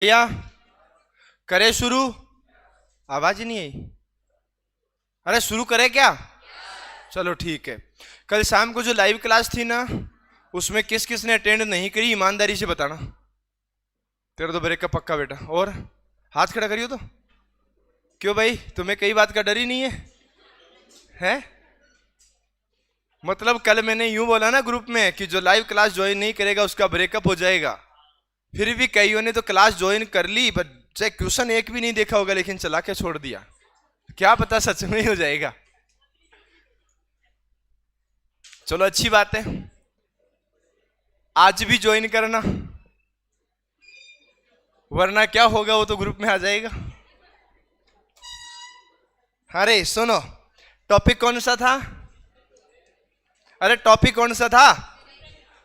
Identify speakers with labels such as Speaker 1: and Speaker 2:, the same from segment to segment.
Speaker 1: या करे शुरू। आवाज ही नहीं आई। अरे शुरू करे क्या? चलो ठीक है। कल शाम को जो लाइव क्लास थी ना, उसमें किस किस ने अटेंड नहीं करी, ईमानदारी से बताना। तेरा तो ब्रेकअप पक्का बेटा। और हाथ खड़ा करियो तो। क्यों भाई, तुम्हें कई बात का डर ही नहीं है? मतलब कल मैंने यूं बोला ना ग्रुप में कि जो लाइव क्लास ज्वाइन नहीं करेगा उसका ब्रेकअप हो जाएगा। फिर भी कईयों ने तो क्लास ज्वाइन कर ली, बट चाहे क्वेश्चन एक भी नहीं देखा होगा, लेकिन चला के छोड़ दिया। क्या पता सच में ही हो जाएगा। चलो अच्छी बात है, आज भी ज्वाइन करना, वरना क्या होगा वो तो ग्रुप में आ जाएगा। अरे सुनो, टॉपिक कौन सा था? अरे टॉपिक कौन सा था?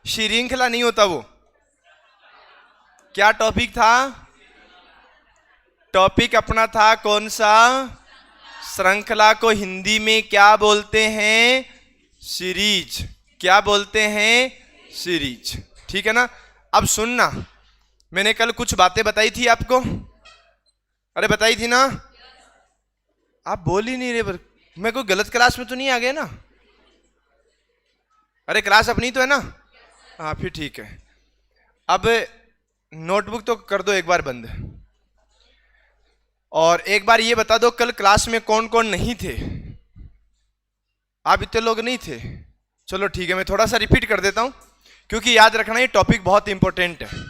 Speaker 1: श्रृंखला नहीं होता वो। क्या टॉपिक था? टॉपिक अपना था कौन सा? श्रृंखला को हिंदी में क्या बोलते हैं? सीरीज। क्या बोलते हैं? सीरीज। ठीक है ना। अब सुनना, मैंने कल कुछ बातें बताई थी आपको। अरे बताई थी ना? आप बोल ही नहीं रहे। मैं कोई गलत क्लास में तो नहीं आ गया ना? अरे क्लास अपनी तो है ना? हाँ फिर ठीक है। अब नोटबुक तो कर दो एक बार बंद, और एक बार ये बता दो कल क्लास में कौन कौन नहीं थे। आप इतने लोग नहीं थे। चलो ठीक है, मैं थोड़ा सा रिपीट कर देता हूं, क्योंकि याद रखना ये टॉपिक बहुत इंपॉर्टेंट है।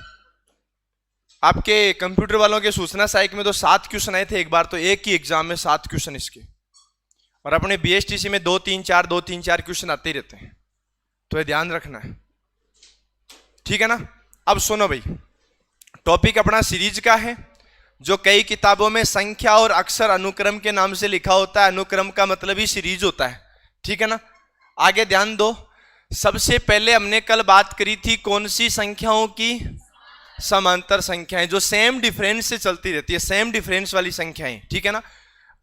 Speaker 1: आपके कंप्यूटर वालों के सूचना सहायक में तो 7 क्वेश्चन आए थे एक बार, तो एक ही एग्जाम में 7 क्वेश्चन इसके, और अपने बीएसटीसी में 2-3-4 क्वेश्चन आते ही रहते हैं, तो ये ध्यान रखना है। ठीक है ना। अब सुनो भाई, टॉपिक अपना सीरीज का है, जो कई किताबों में संख्या और अक्षर अनुक्रम के नाम से लिखा होता है। अनुक्रम का मतलब ही सीरीज होता है। ठीक है ना। आगे ध्यान दो, सबसे पहले हमने कल बात करी थी कौन सी संख्याओं की? समांतर संख्याएं, जो सेम डिफरेंस से चलती रहती है, सेम डिफरेंस वाली संख्याएं। ठीक है ना।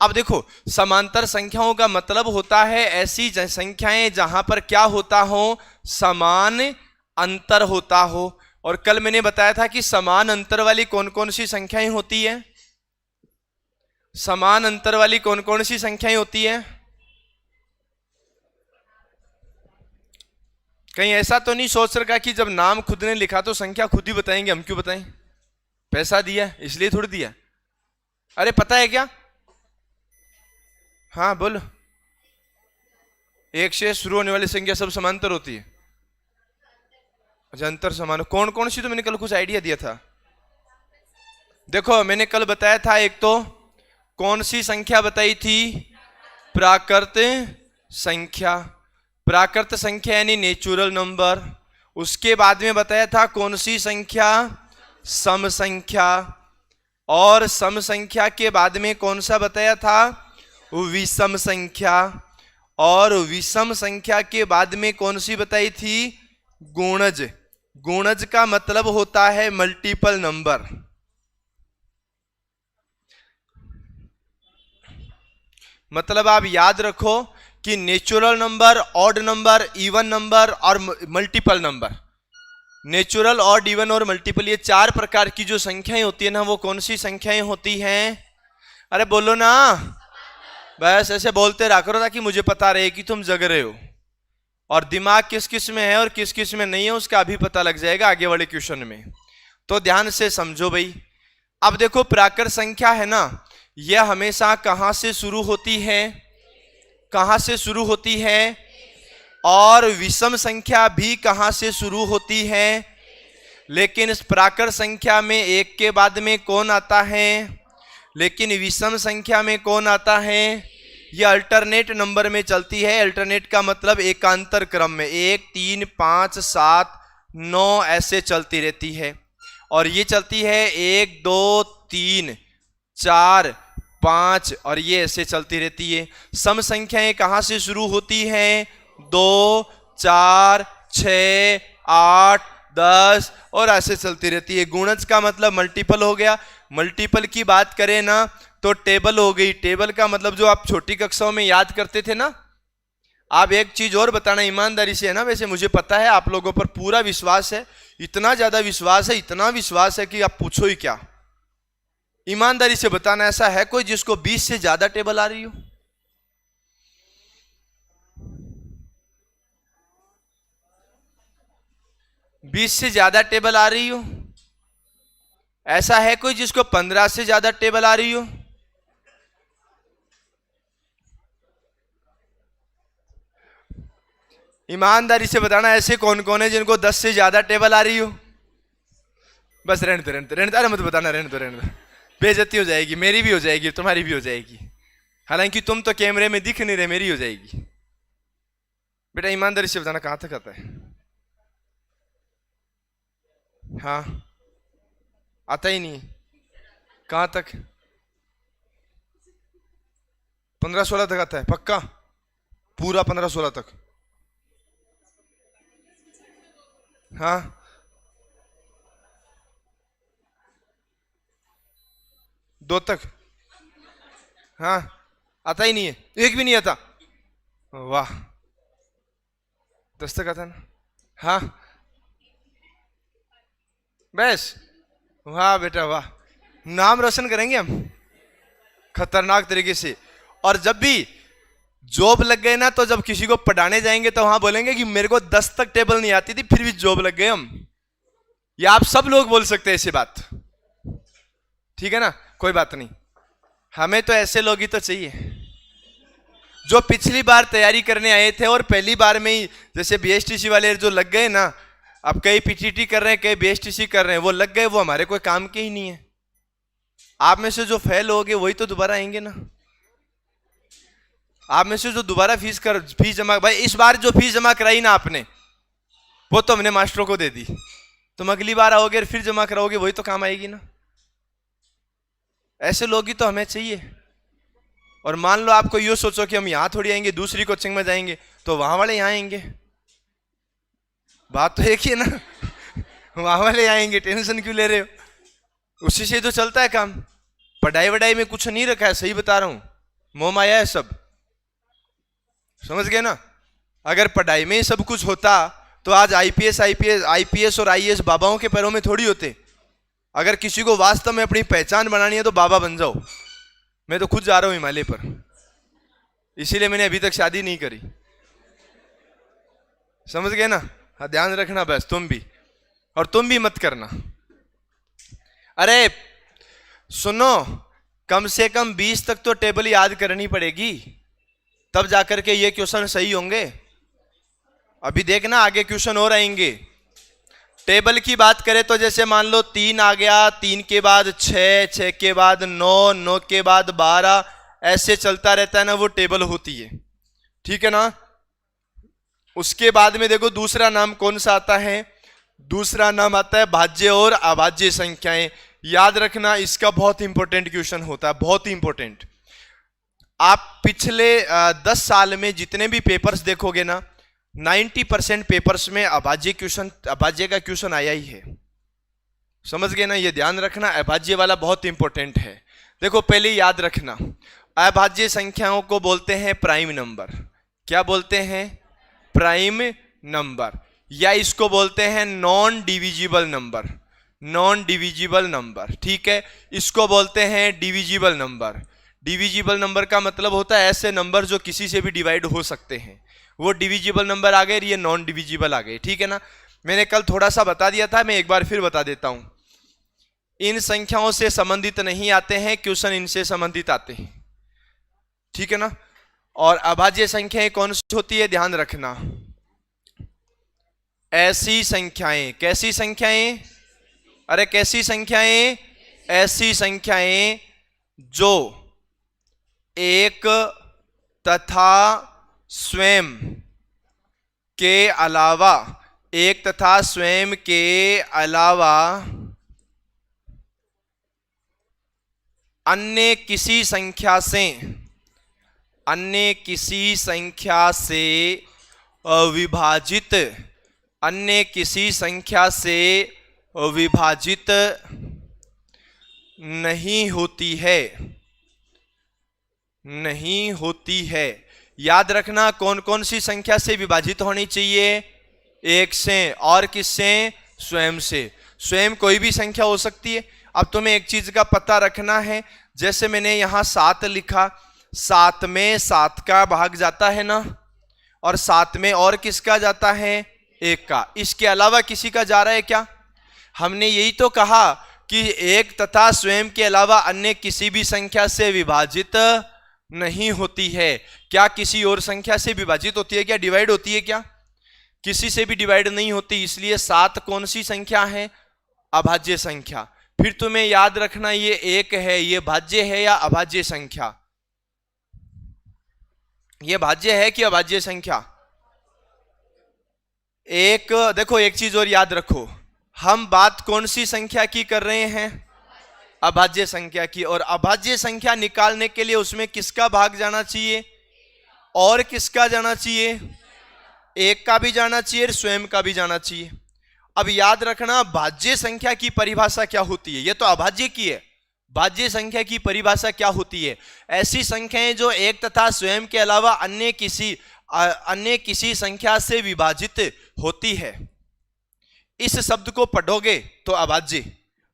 Speaker 1: अब देखो, समांतर संख्याओं का मतलब होता है ऐसी संख्याएं जहां पर क्या होता हो? समान अंतर होता हो। और कल मैंने बताया था कि समान अंतर वाली कौन कौन सी संख्याएं होती है? समान अंतर वाली कौन कौन सी संख्याएं होती है? कहीं ऐसा तो नहीं सोच रखा कि जब नाम खुद ने लिखा तो संख्या खुद ही बताएंगे? हम क्यों बताएं? पैसा दिया इसलिए थोड़ी दिया। अरे पता है क्या? हाँ बोलो। एक से शुरू होने वाली संख्या सब समांतर होती है। अच्छा, अंतर समान कौन कौन सी? तो मैंने कल कुछ आइडिया दिया था। देखो मैंने कल बताया था, एक तो कौन सी संख्या बताई थी? प्राकृत संख्या। प्राकृत संख्या यानी नेचुरल नंबर। उसके बाद में बताया था कौन सी संख्या? सम संख्या। और सम संख्या के बाद में कौन सा बताया था? विषम संख्या। और विषम संख्या के बाद में कौन सी बताई थी? गुणज। गुणज का मतलब होता है मल्टीपल नंबर। मतलब आप याद रखो कि natural number, odd number, even number और multiple number. Natural, odd, even और मल्टीपल, ये 4 प्रकार की जो संख्याएं होती है ना, वो कौन सी संख्याएं होती हैं? अरे बोलो ना, बस ऐसे बोलते रहा करो ताकि मुझे पता रहे कि तुम जग रहे हो, और दिमाग किस किस में है और किस किस में नहीं है उसका अभी पता लग जाएगा आगे वाले क्वेश्चन में। तो ध्यान से समझो भाई। अब देखो, प्राकृत संख्या है ना, यह हमेशा कहां से शुरू होती है? कहां से शुरू होती है? और विषम संख्या भी कहां से शुरू होती है? लेकिन इस प्राकृत संख्या में एक के बाद में कौन आता है? लेकिन विषम संख्या में कौन आता है? यह अल्टरनेट नंबर में चलती है। अल्टरनेट का मतलब एकांतर क्रम में, 1, 3, 5, 7, 9 ऐसे चलती रहती है। और ये चलती है 1, 2, 3, 4, 5, और ये ऐसे चलती रहती है। सम संख्याएं कहां से शुरू होती हैं? 2, 4, 6, 8, 10 और ऐसे चलती रहती है। गुणज का मतलब मल्टीपल हो गया। मल्टीपल की बात करें ना तो टेबल हो गई। टेबल का मतलब जो आप छोटी कक्षाओं में याद करते थे ना। आप एक चीज और बताना ईमानदारी से, है ना, वैसे मुझे पता है आप लोगों पर पूरा विश्वास है, इतना ज्यादा विश्वास है, इतना विश्वास है कि आप पूछो ही क्या। ईमानदारी से बताना, ऐसा है कोई जिसको 20 से ज्यादा टेबल आ रही हो? बीस से ज्यादा टेबल आ रही हो? ऐसा है कोई जिसको 15 से ज्यादा टेबल आ रही हो? ईमानदारी से बताना, ऐसे कौन कौन है जिनको 10 से ज्यादा टेबल आ रही हो? बस रहने दो, रहने दो, रहने दो, अरे मत बताना, रहने दो, रहने दो, बेइज्जती हो जाएगी, मेरी भी हो जाएगी, तुम्हारी भी हो जाएगी। हालांकि तुम तो कैमरे में दिख नहीं रहे, मेरी हो जाएगी। बेटा ईमानदारी से बताना, कहां तक आता है? हाँ, आता ही नहीं। कहां तक? 15-16 तक आता है पक्का? पूरा 15-16 तक? हाँ, 2 तक? हाँ, आता ही नहीं है, एक भी नहीं आता। वाह, 10 तक आता ना? हाँ, बस, वाह बेटा वाह, नाम रोशन करेंगे हम खतरनाक तरीके से। और जब भी जॉब लग गए ना, तो जब किसी को पढ़ाने जाएंगे तो वहां बोलेंगे कि मेरे को 10 तक टेबल नहीं आती थी, फिर भी जॉब लग गए हम। या आप सब लोग बोल सकते हैं ऐसी बात, ठीक है ना? कोई बात नहीं, हमें तो ऐसे लोग ही तो चाहिए जो पिछली बार तैयारी करने आए थे और पहली बार में ही, जैसे बीएसटीसी वाले जो लग गए ना, अब कई पीटीटी कर रहे हैं, कई बीएसटीसी कर रहे हैं, वो लग गए, वो हमारे कोई काम के ही नहीं है। आप में से जो फेल हो गए वही तो दोबारा आएंगे ना। आप में से जो दोबारा फीस जमा, भाई इस बार जो फीस जमा कराई ना आपने, वो तो हमने मास्टरों को दे दी, तुम अगली बार आओगे और फिर जमा कराओगे, वही तो काम आएगी ना। ऐसे लोग ही तो हमें चाहिए। और मान लो आपको यो सोचो कि हम यहां थोड़ी आएंगे, दूसरी कोचिंग में जाएंगे, तो वहां वाले यहां आएंगे, बात तो एक ही है ना। वहां वाले आएंगे, टेंशन क्यों ले रहे हो? उसी से तो चलता है काम। पढ़ाई वढ़ाई में कुछ नहीं रखा है, सही बता रहा हूं, मोह माया है सब, समझ गए ना? अगर पढ़ाई में ही सब कुछ होता तो आज आईपीएस और आईएएस बाबाओं के पैरों में थोड़ी होते। अगर किसी को वास्तव में अपनी पहचान बनानी है तो बाबा बन जाओ। मैं तो खुद जा रहा हूं हिमालय पर, इसीलिए मैंने अभी तक शादी नहीं करी, समझ गए ना? हाँ, ध्यान रखना बस, तुम भी, और तुम भी मत करना। अरे सुनो, कम से कम 20 तक तो टेबल याद करनी पड़ेगी, तब जाकर के ये क्वेश्चन सही होंगे। अभी देखना आगे क्वेश्चन और आएंगे। टेबल की बात करें तो जैसे मान लो 3 आ गया, 3 के बाद 6, 6 के बाद 9, 9 के बाद 12, ऐसे चलता रहता है ना, वो टेबल होती है, ठीक है ना? उसके बाद में देखो दूसरा नाम कौन सा आता है? दूसरा नाम आता है भाज्य और अभाज्य संख्याएं। याद रखना, इसका बहुत इंपॉर्टेंट क्वेश्चन होता है, बहुत ही इंपॉर्टेंट। आप पिछले 10 साल में जितने भी पेपर्स देखोगे ना, 90% पेपर्स में अभाज्य का क्वेश्चन आया ही है, समझ गए ना? ये ध्यान रखना, अभाज्य वाला बहुत इंपॉर्टेंट है। देखो पहले याद रखना, अभाज्य संख्याओं को बोलते हैं प्राइम नंबर। क्या बोलते हैं? प्राइम नंबर, या इसको बोलते हैं non divisible number, non divisible number, ठीक है? इसको बोलते हैं डिविजिबल नंबर। डिविजिबल नंबर का मतलब होता है ऐसे नंबर जो किसी से भी डिवाइड हो सकते हैं, वो डिविजिबल नंबर आ गए, ये नॉन डिविजिबल आ गए, ठीक है ना? मैंने कल थोड़ा सा बता दिया था, मैं एक बार फिर बता देता हूं। इन संख्याओं से संबंधित नहीं आते हैं क्वेश्चन, इनसे संबंधित आते हैं, ठीक है ना? और अभाज्य संख्याएं कौन सी होती है, ध्यान रखना, ऐसी संख्याएं, कैसी संख्याएं? अरे कैसी संख्याएं? ऐसी संख्याएं जो एक तथा स्वयं के अलावा, एक तथा स्वयं के अलावा अन्य किसी संख्या से, अन्य किसी संख्या से विभाजित, अन्य किसी संख्या से विभाजित नहीं होती है, नहीं होती है। याद रखना, कौन कौन सी संख्या से विभाजित होनी चाहिए? एक से, और किससे? स्वयं से। स्वयं कोई भी संख्या हो सकती है। अब तुम्हें एक चीज का पता रखना है, जैसे मैंने यहां 7 लिखा, 7 में 7 का भाग जाता है ना, और 7 में और किसका जाता है? 1 का। इसके अलावा किसी का जा रहा है क्या? हमने यही तो कहा कि 1 तथा स्वयं के अलावा अन्य किसी भी संख्या से विभाजित नहीं होती है। क्या किसी और संख्या से विभाजित होती है क्या? डिवाइड होती है क्या? किसी से भी डिवाइड नहीं होती। इसलिए 7 कौन सी संख्या है? अभाज्य संख्या। फिर तुम्हें याद रखना, ये 1 है, ये भाज्य है या अभाज्य संख्या? ये भाज्य है कि अभाज्य संख्या? एक देखो, एक चीज और याद रखो, हम बात कौन सी संख्या की कर रहे हैं? अभाज्य संख्या की। और अभाज्य संख्या निकालने के लिए उसमें किसका भाग जाना चाहिए और किसका जाना चाहिए? 1 का भी जाना चाहिए और स्वयं का भी जाना चाहिए। अब याद रखना, भाज्य संख्या की परिभाषा क्या होती है? ये तो अभाज्य की है। भाज्य संख्या की परिभाषा क्या होती है? ऐसी संख्याएं जो 1 तथा स्वयं के अलावा अन्य किसी संख्या से विभाजित होती है। इस शब्द को पढ़ोगे तो अभाज्य,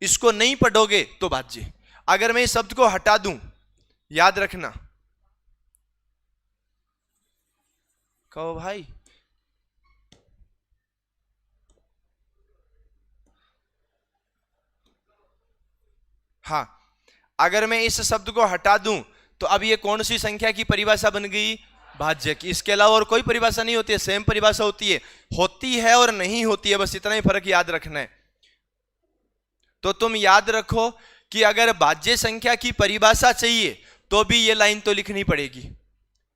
Speaker 1: इसको नहीं पढ़ोगे तो भाज्य। अगर मैं इस शब्द को हटा दूं, याद रखना, कहो भाई, हाँ, अगर मैं इस शब्द को हटा दूं तो अब ये कौन सी संख्या की परिभाषा बन गई? भाज्य की। इसके अलावा और कोई परिभाषा नहीं होती है, सेम परिभाषा होती है और नहीं होती है, बस इतना ही फर्क याद रखना है। तो तुम याद रखो कि अगर भाज्य संख्या की परिभाषा चाहिए तो भी ये लाइन तो लिखनी पड़ेगी,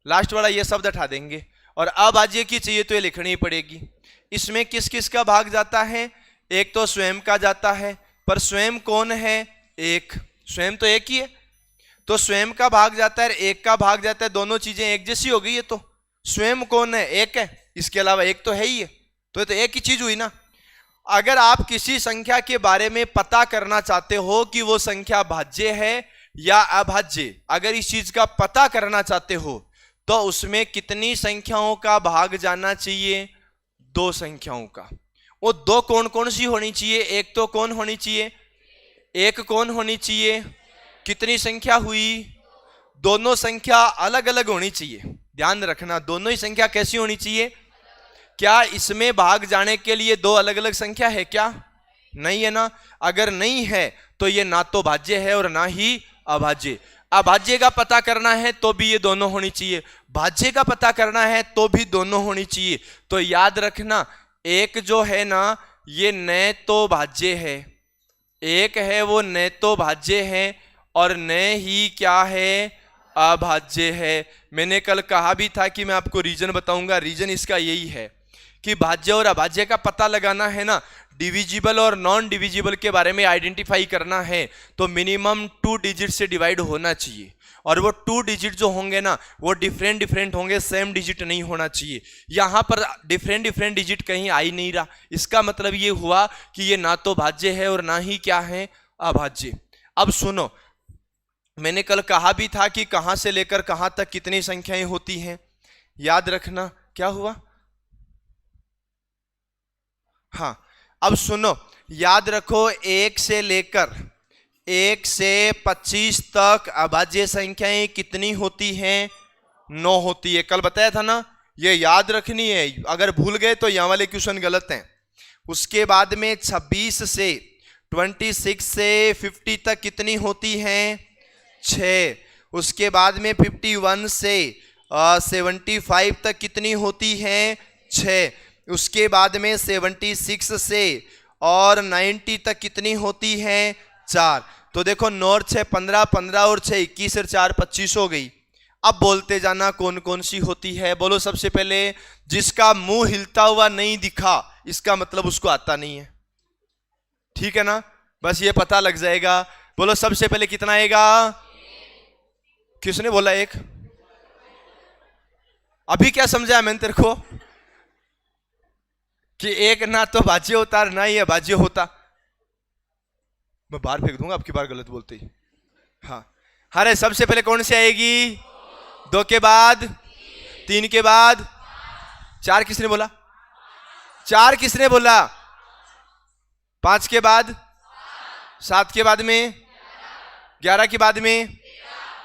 Speaker 1: लास्ट वाला ये शब्द हटा देंगे, और अभाज्य की चाहिए तो ये लिखनी पड़ेगी। इसमें किस किस का भाग जाता है? 1 तो स्वयं का जाता है, पर स्वयं कौन है? 1। स्वयं तो 1 ही है, तो स्वयं का भाग जाता है, 1 का भाग जाता है, दोनों चीजें एक जैसी हो गई है। तो स्वयं कौन है? 1 है, इसके अलावा 1 तो है ही है, तो ये तो एक ही चीज हुई ना। अगर आप किसी संख्या के बारे में पता करना चाहते हो कि वो संख्या भाज्य है या अभाज्य, अगर इस चीज का पता करना चाहते हो तो उसमें कितनी संख्याओं का भाग जाना चाहिए? 2 संख्याओं का। वो 2 कौन कौन सी होनी चाहिए? 1 तो कौन होनी चाहिए? 1 कौन होनी चाहिए? कितनी संख्या हुई? दोनों संख्या अलग अलग होनी चाहिए। ध्यान रखना, दोनों ही संख्या कैसी होनी चाहिए? क्या इसमें भाग जाने के लिए 2 अलग अलग संख्या है क्या? नहीं है ना। अगर नहीं है तो ये ना तो भाज्य है और ना ही अभाज्य। अभाज्य का पता करना है तो भी ये दोनों होनी चाहिए, भाज्य का पता करना है तो भी दोनों होनी चाहिए। तो याद रखना, 1 जो है ना, ये न तो भाज्य है, 1 है वो न तो भाज्य है और न ही क्या है? अभाज्य है। मैंने कल कहा भी था कि मैं आपको रीजन बताऊंगा। रीजन इसका यही है कि भाज्य और अभाज्य का पता लगाना है ना, डिविजिबल और नॉन डिविजिबल के बारे में आइडेंटिफाई करना है, तो मिनिमम 2 डिजिट से डिवाइड होना चाहिए। और वो 2 डिजिट जो होंगे ना, वो डिफरेंट होंगे, सेम डिजिट नहीं होना चाहिए। यहां पर डिफरेंट डिजिट कहीं आ ही नहीं रहा। इसका मतलब ये हुआ कि ये ना तो भाज्य है और ना ही क्या है? अभाज्य। अब सुनो, मैंने कल कहा भी था कि कहां से लेकर कहां तक कितनी संख्याएं होती हैं। याद रखना, क्या हुआ? हाँ, अब सुनो, याद रखो, 1 से लेकर 1 से 25 तक अभाज्य संख्याएं कितनी होती हैं? 9 होती है। कल बताया था ना, ये याद रखनी है, अगर भूल गए तो यहाँ वाले क्वेश्चन गलत हैं। उसके बाद में 26 से 26 से 50 तक कितनी होती हैं? 6। उसके बाद में 51 से 75 तक कितनी होती हैं? 6। उसके बाद में 76 से और 90 तक कितनी होती हैं? 4। तो देखो 9 और 6 15, 15 और 6 21 और 4 25 हो गई। अब बोलते जाना कौन कौन सी होती है। बोलो सबसे पहले, जिसका मुंह हिलता हुआ नहीं दिखा इसका मतलब उसको आता नहीं है, ठीक है ना, बस ये पता लग जाएगा। बोलो सबसे पहले कितना आएगा? किसने बोला 1? अभी क्या समझाया मैंने तेरे को कि 1 ना तो भाज्य होता ना ही अभाज्य होता। मैं बाहर फेंक दूंगा आपकी बार गलत बोलते ही। हाँ, अरे सबसे पहले कौन सी आएगी? 2 के बाद 3 के बाद 4 किसने बोला? 4 किसने बोला? 5 के बाद 7 के बाद में 11 के बाद में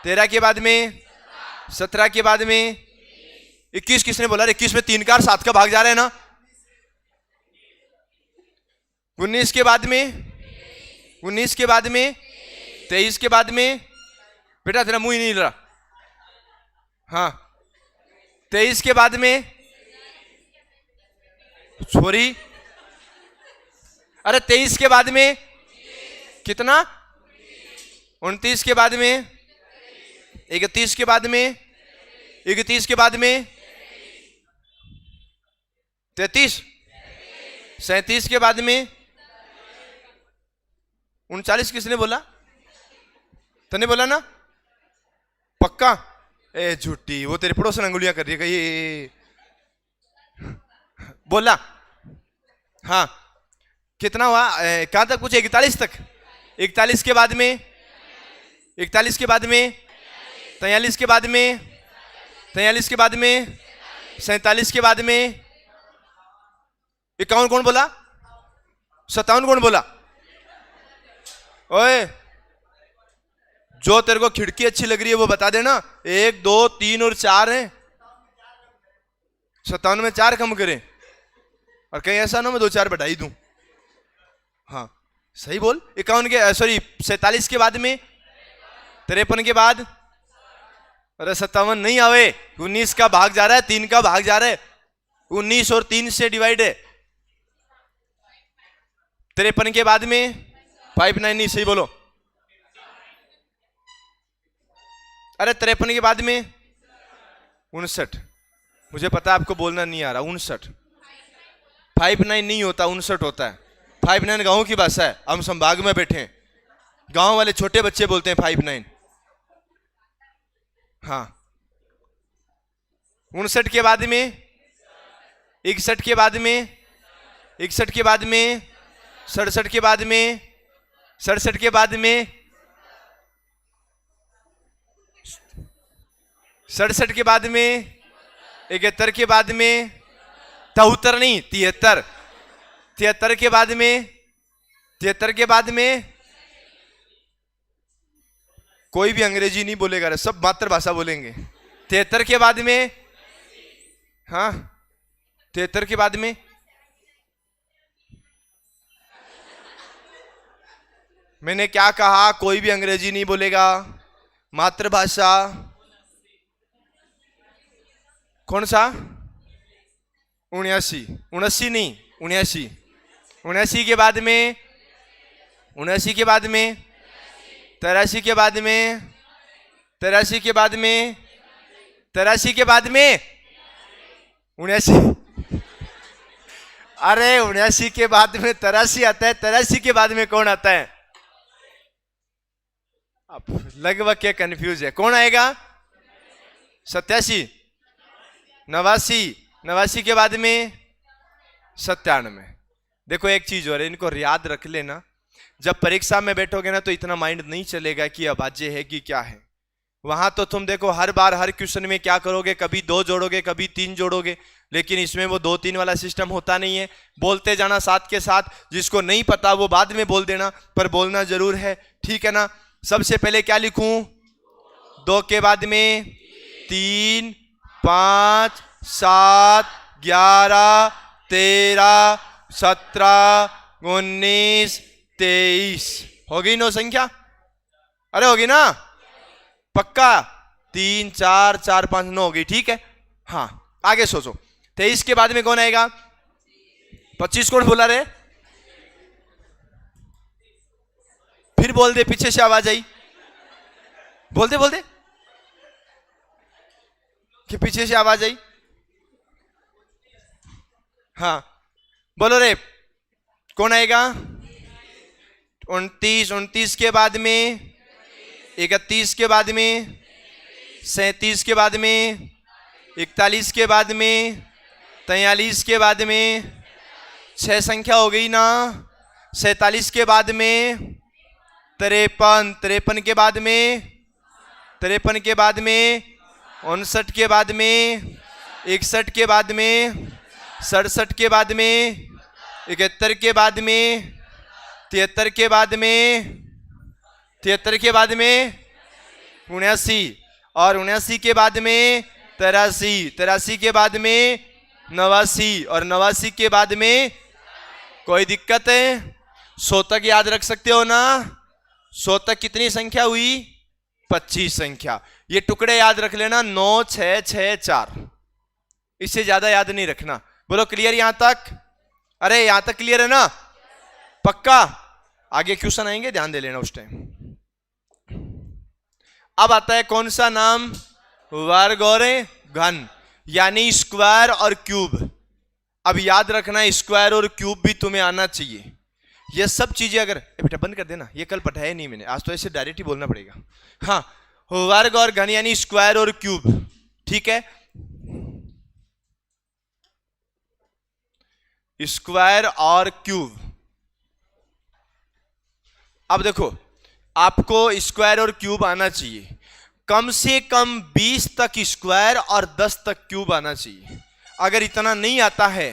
Speaker 1: 13 के बाद में 17 के बाद में 21 किसने बोला? 21 में 3 का और 7 का भाग जा रहा है ना। 19 के बाद में 19 के बाद में 23 के बाद में, बेटा तेरा मुंह ही नहीं हिल रहा। हाँ 23 के बाद में, सॉरी, अरे 23 के बाद में कितना? 29 के बाद में, 31 के बाद में, 31 के बाद में 33, 37 के बाद में 39 किसने बोला? तने बोला ना? पक्का? ए झूठी, वो तेरे पड़ोसन अंगुलियां कर रही है कहीं। बोला? हाँ कितना हुआ? कहां तक पूछे? 41 तक। 41 के बाद में, 41 के बाद में, 43 के बाद में, 43 के बाद में, 47 के बाद में, 51 कौन बोला? 57 कौन बोला? ओए जो तेरे को खिड़की अच्छी लग रही है वो बता देना। 1 2 3 और 4 है। 57 में 4 कम करें और कहीं ऐसा ना मैं 2 4 बढ़ाई दूं। हाँ सही बोल। 51 के, सॉरी 47 के बाद में, 53 के बाद, अरे 57 नहीं आवे। 19 का भाग जा रहा है, 3 का भाग जा रहा है। 19 और 3 से डिवाइड है। 53 के बाद में 59 नहीं, सही बोलो। अरे 53 के बाद में 59, मुझे पता है आपको बोलना नहीं आ रहा। 59, 59 नहीं होता, 59 होता है। 59 गांव की भाषा है, हम संभाग में बैठे हैं, गांव वाले छोटे बच्चे बोलते हैं 59। हाँ 59 के बाद में, 61 के बाद में, 61 के बाद में, 67 के बाद में, 67 के बाद में, 67 के बाद में, 71 के बाद में, 73 नहीं 73, 73 के बाद में, 73 के बाद में, कोई भी अंग्रेजी नहीं बोलेगा रे, सब मातृभाषा बोलेंगे। 73 के बाद में, हाँ 73 के बाद में, मैंने क्या कहा? कोई भी अंग्रेजी नहीं बोलेगा, मातृभाषा। कौन सा? 79, 79 नहीं 79, 79 के बाद में, 79 के बाद में, 83 के बाद में, 83 के बाद में, 83 के बाद में, 79, अरे 79 के बाद में 83 आता है। 83 के बाद में कौन आता है? अब लगभग क्या कंफ्यूज है, कौन आएगा? 87, 89, 89 के बाद में 97। देखो एक चीज और है, इनको याद रख लेना। जब परीक्षा में बैठोगे ना तो इतना माइंड नहीं चलेगा कि अभाज्य है कि क्या है। वहां तो तुम देखो हर बार हर क्वेश्चन में क्या करोगे, कभी 2 जोड़ोगे, कभी 3 जोड़ोगे, लेकिन इसमें वो 2 3 वाला सिस्टम होता नहीं है। बोलते जाना साथ के साथ, जिसको नहीं पता वो बाद में बोल देना, पर बोलना जरूर है, ठीक है ना। सबसे पहले क्या लिखूं? 2 के बाद में 3, 5, 7, 11, 13, 17, 19, 23। होगी 9 संख्या? अरे होगी ना पक्का? 3 4 4 5 9 होगी, ठीक है। हाँ आगे सोचो। 23 के बाद में कौन आएगा? 25 कौन बोला रे? फिर बोल दे, पीछे से आवाज आई। बोल दे, बोल दे कि पीछे से आवाज आई। हाँ बोलो रे, कौन आएगा? 29, 29 के बाद में, 31 के बाद में, 37 के बाद में, 41 के बाद में, 43 के बाद में, 6 संख्या हो गई ना। 47 के बाद में, 53, 53 के बाद में, 53 के बाद में, 59 के बाद में, 61 के बाद में, 67 के बाद में, 71 के बाद में, 73 के बाद में 73 के बाद में 79 और 79 के बाद में 83, 83 के बाद में 89 और 89 के बाद में कोई दिक्कत है? 100 तक याद रख सकते हो ना? 100 तक कितनी संख्या हुई? 25 संख्या। ये टुकड़े याद रख लेना, 9 6 6 4, इससे ज्यादा याद नहीं रखना। बोलो क्लियर यहां तक? अरे यहां तक क्लियर है ना? पक्का? आगे क्वेश्चन आएंगे, ध्यान दे लेना उस टाइम। अब आता है कौन सा नाम? वर्ग और घन, यानी स्क्वायर और क्यूब। अब याद रखना, स्क्वायर और क्यूब भी तुम्हें आना चाहिए। ये सब चीजें अगर बेटा बंद कर देना, ये कल पढ़ाया नहीं मैंने, आज तो ऐसे डायरेक्ट ही बोलना पड़ेगा। हाँ, वर्ग और घन यानी स्क्वायर और क्यूब, ठीक है? स्क्वायर और क्यूब। अब देखो, आपको स्क्वायर और क्यूब आना चाहिए। कम से कम 20 तक स्क्वायर और 10 तक क्यूब आना चाहिए। अगर इतना नहीं आता है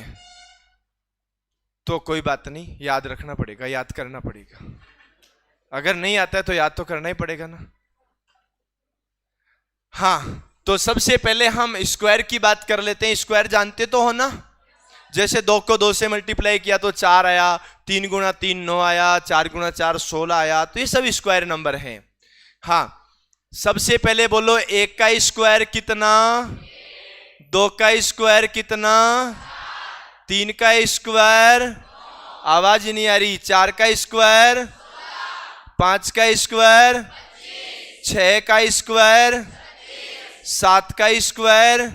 Speaker 1: तो कोई बात नहीं, याद रखना पड़ेगा, याद करना पड़ेगा। अगर नहीं आता है तो याद तो करना ही पड़ेगा ना। हाँ, तो सबसे पहले हम स्क्वायर की बात कर लेते हैं। स्क्वायर जानते तो हो ना? जैसे 2 को 2 से मल्टीप्लाई किया तो 4 आया, 3 गुणा 3 9 आया, 4 गुणा 4 16 आया, तो ये सब स्क्वायर नंबर हैं। हाँ, सबसे पहले बोलो 1 का स्क्वायर कितना? 2 का स्क्वायर कितना? 3 का स्क्वायर, आवाज नहीं आ रही, 4 का स्क्वायर, 5 का स्क्वायर, 6 का स्क्वायर, 7 का स्क्वायर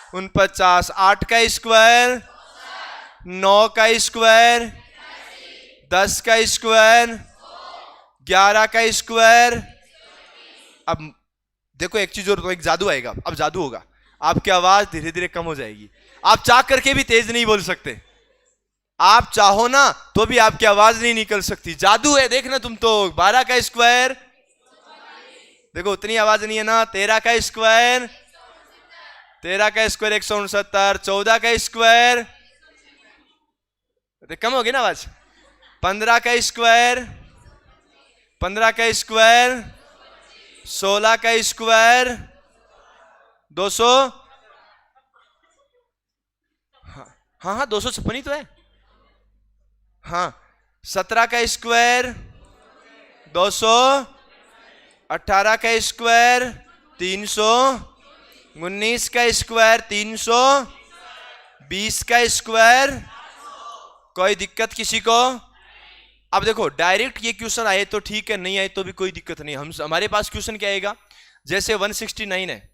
Speaker 1: 49, 8 का स्क्वायर 9 का स्क्वायर 10 का स्क्वायर 11 का स्क्वायर। अब देखो एक चीज और, तो एक जादू आएगा। अब जादू होगा, आपकी आवाज धीरे धीरे कम हो जाएगी। आप चाह करके भी तेज नहीं बोल सकते, आप चाहो ना तो भी आपकी आवाज नहीं निकल सकती। जादू है, देखना तुम तो। 12 का स्क्वायर, देखो उतनी आवाज नहीं है ना। 13 का स्क्वायर, 13 का स्क्वायर 169, 14 का स्क्वायर, कम होगी ना आवाज। 15 का स्क्वायर, 15 का स्क्वायर, 16 का स्क्वायर 200, हाँ हाँ 256 ही तो है। हाँ, 17 का स्क्वायर 200, 18 का स्क्वायर 300, 19 का स्क्वायर 300, 20 का स्क्वायर। कोई दिक्कत किसी को? अब देखो डायरेक्ट ये क्वेश्चन आए तो ठीक है, नहीं आए तो भी कोई दिक्कत नहीं। हमारे पास क्वेश्चन क्या आएगा? जैसे 169 है,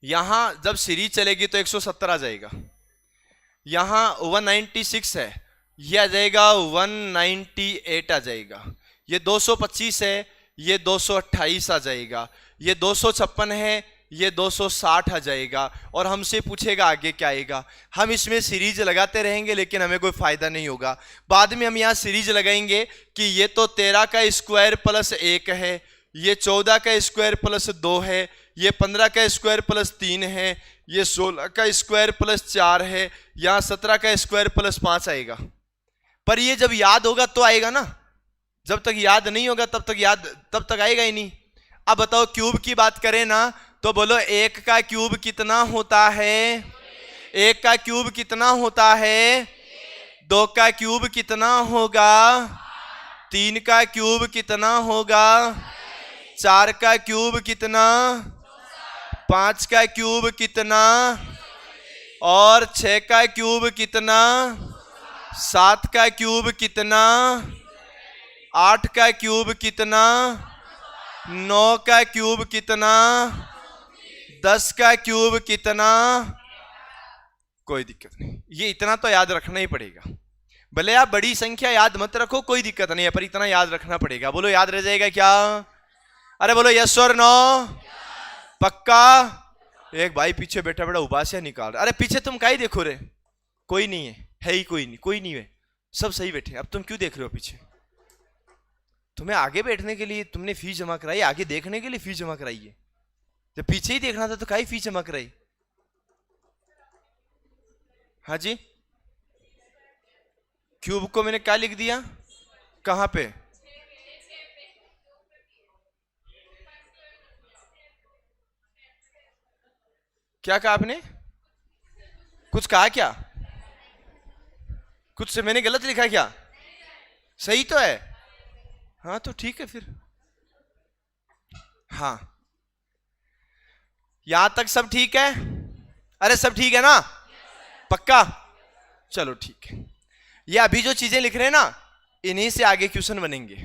Speaker 1: यहां जब सीरीज चलेगी तो 170 आ जाएगा। यहां 196 है, ये आ जाएगा 198 आ जाएगा। ये 225 है, ये 228 आ जाएगा। ये 256 है, ये 260 आ जाएगा। और हमसे पूछेगा आगे क्या आएगा। हम इसमें सीरीज लगाते रहेंगे लेकिन हमें कोई फायदा नहीं होगा। बाद में हम यहाँ सीरीज लगाएंगे कि ये तो 13 का स्क्वायर प्लस 1 है, ये 14 का स्क्वायर प्लस 2 है, ये 15 का स्क्वायर प्लस 3 है, ये 16 का स्क्वायर प्लस 4 है, यहाँ 17 का स्क्वायर प्लस 5 आएगा। पर ये जब याद होगा तो आएगा ना, जब तक याद नहीं होगा तब तक आएगा ही नहीं। अब बताओ क्यूब की बात करें ना, तो बोलो 1 का क्यूब कितना होता है? 1 का क्यूब कितना होता है? 2 का क्यूब कितना होगा? 3 का क्यूब कितना होगा? 4 का क्यूब कितना? 5 का क्यूब कितना? और 6 का क्यूब कितना? 7 का क्यूब कितना? 8 का क्यूब कितना? 9 का क्यूब कितना? 10 का क्यूब कितना? कोई दिक्कत नहीं, ये इतना तो याद रखना ही पड़ेगा। भले आप बड़ी संख्या याद मत रखो, कोई दिक्कत नहीं है, पर इतना याद रखना पड़ेगा। बोलो याद रह जाएगा क्या? अरे बोलो यस और नो? पक्का? एक भाई पीछे बैठा बड़ा उबासियां निकाल रहा। अरे पीछे तुम काहे देखो रे? कोई नहीं है ही कोई नहीं है, सब सही बैठे। अब तुम क्यों देख रहे हो पीछे? तुम्हें आगे बैठने के लिए तुमने फीस जमा कराई, आगे देखने के लिए फीस जमा कराई है। जब पीछे ही देखना था तो काहे फीस जमा कराई? हाँ जी, क्यूब को मैंने क्या लिख दिया, कहां पे? क्या कहा आपने? कुछ कहा क्या? कुछ से मैंने गलत लिखा क्या? सही तो है। हाँ तो ठीक है फिर। हाँ यहां तक सब ठीक है? अरे सब ठीक है ना? पक्का? चलो ठीक है। ये अभी जो चीजें लिख रहे हैं ना, इन्हीं से आगे क्वेश्चन बनेंगे।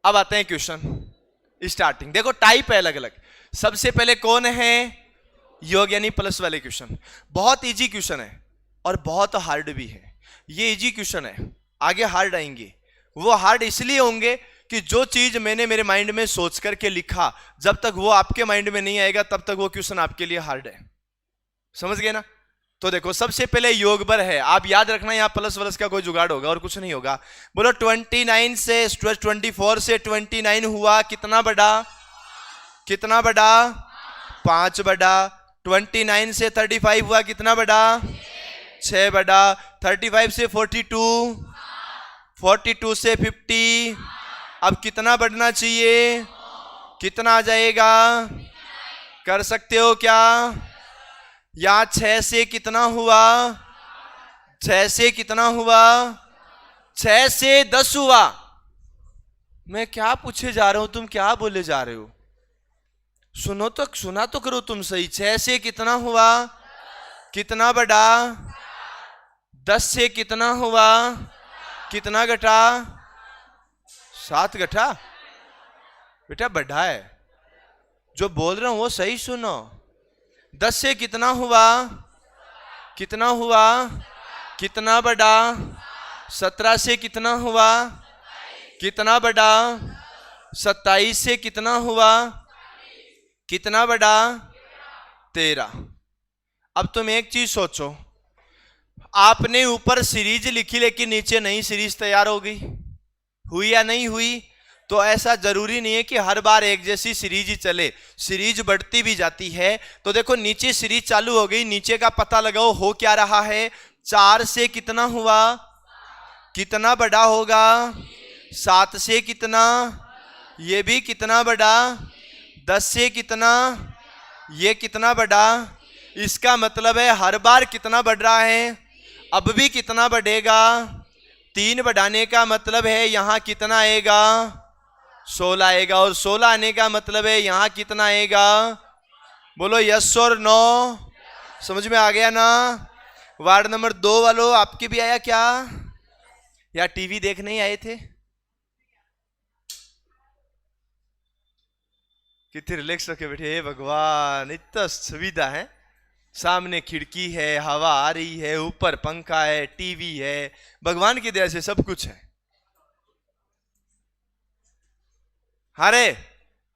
Speaker 1: अब आते हैं क्वेश्चन स्टार्टिंग। देखो टाइप है अलग अलग। सबसे पहले कौन है? योग यानी प्लस वाले क्वेश्चन। बहुत इजी क्वेश्चन है और बहुत हार्ड भी है। ये इजी क्वेश्चन है, आगे हार्ड आएंगे। वो हार्ड इसलिए होंगे कि जो चीज मैंने मेरे माइंड में सोच करके लिखा, जब तक वो आपके माइंड में नहीं आएगा तब तक वो क्वेश्चन आपके लिए हार्ड है। समझ गए ना? तो देखो सबसे पहले योग बर है। आप याद रखना, यहां प्लस वलस का कोई जुगाड़ होगा और कुछ नहीं होगा। बोलो 29 से 24 से 29 हुआ कितना बड़ा? कितना बड़ा? 5 बड़ा। 29 से 35 हुआ कितना बड़ा? 6 बड़ा। 35 से 42, 42 से 50, अब कितना बढ़ना चाहिए? कितना आ जाएगा? कर सकते हो क्या? या 6 से कितना हुआ? 6 से कितना हुआ? 6 से 10 हुआ। मैं क्या पूछे जा रहा हूं, तुम क्या बोले जा रहे हो? सुनो तो, सुना तो करो तुम सही। 6 से कितना हुआ? कितना बढ़ा? 10 से कितना हुआ? कितना घटा? 7 घटा। बेटा बढ़ा है, जो बोल रहा हूं वो सही सुनो। 10 से कितना हुआ? कितना हुआ? कितना बढ़ा? 17 से कितना हुआ? कितना बढ़ा? 27 से कितना हुआ? कितना बढ़ा? 13। अब तुम एक चीज सोचो, आपने ऊपर सीरीज लिखी लेकिन नीचे नई सीरीज तैयार हो गई, हुई या नहीं हुई? तो ऐसा जरूरी नहीं है कि हर बार एक जैसी सीरीज ही चले, सीरीज बढ़ती भी जाती है। तो देखो नीचे सीरीज चालू हो गई, नीचे का पता लगाओ हो क्या रहा है। 4 से कितना हुआ? कितना बड़ा होगा? 7 से कितना? ये भी कितना बड़ा? 10 से कितना? ये कितना बड़ा? इसका मतलब है हर बार कितना बढ़ रहा है? अब भी कितना बढ़ेगा? 3 बढ़ाने का मतलब है यहां कितना आएगा? 16 आएगा। और 16 आने का मतलब है यहां कितना आएगा? बोलो यस और नो। समझ में आ गया ना? वार्ड नंबर 2 वालों, आपके भी आया क्या? या टीवी देखने ही आए थे? कितने रिलैक्स होके बैठे। हे भगवान, इतना सुविधा है। सामने खिड़की है, हवा आ रही है, ऊपर पंखा है, टीवी है, भगवान की दया से सब कुछ है। अरे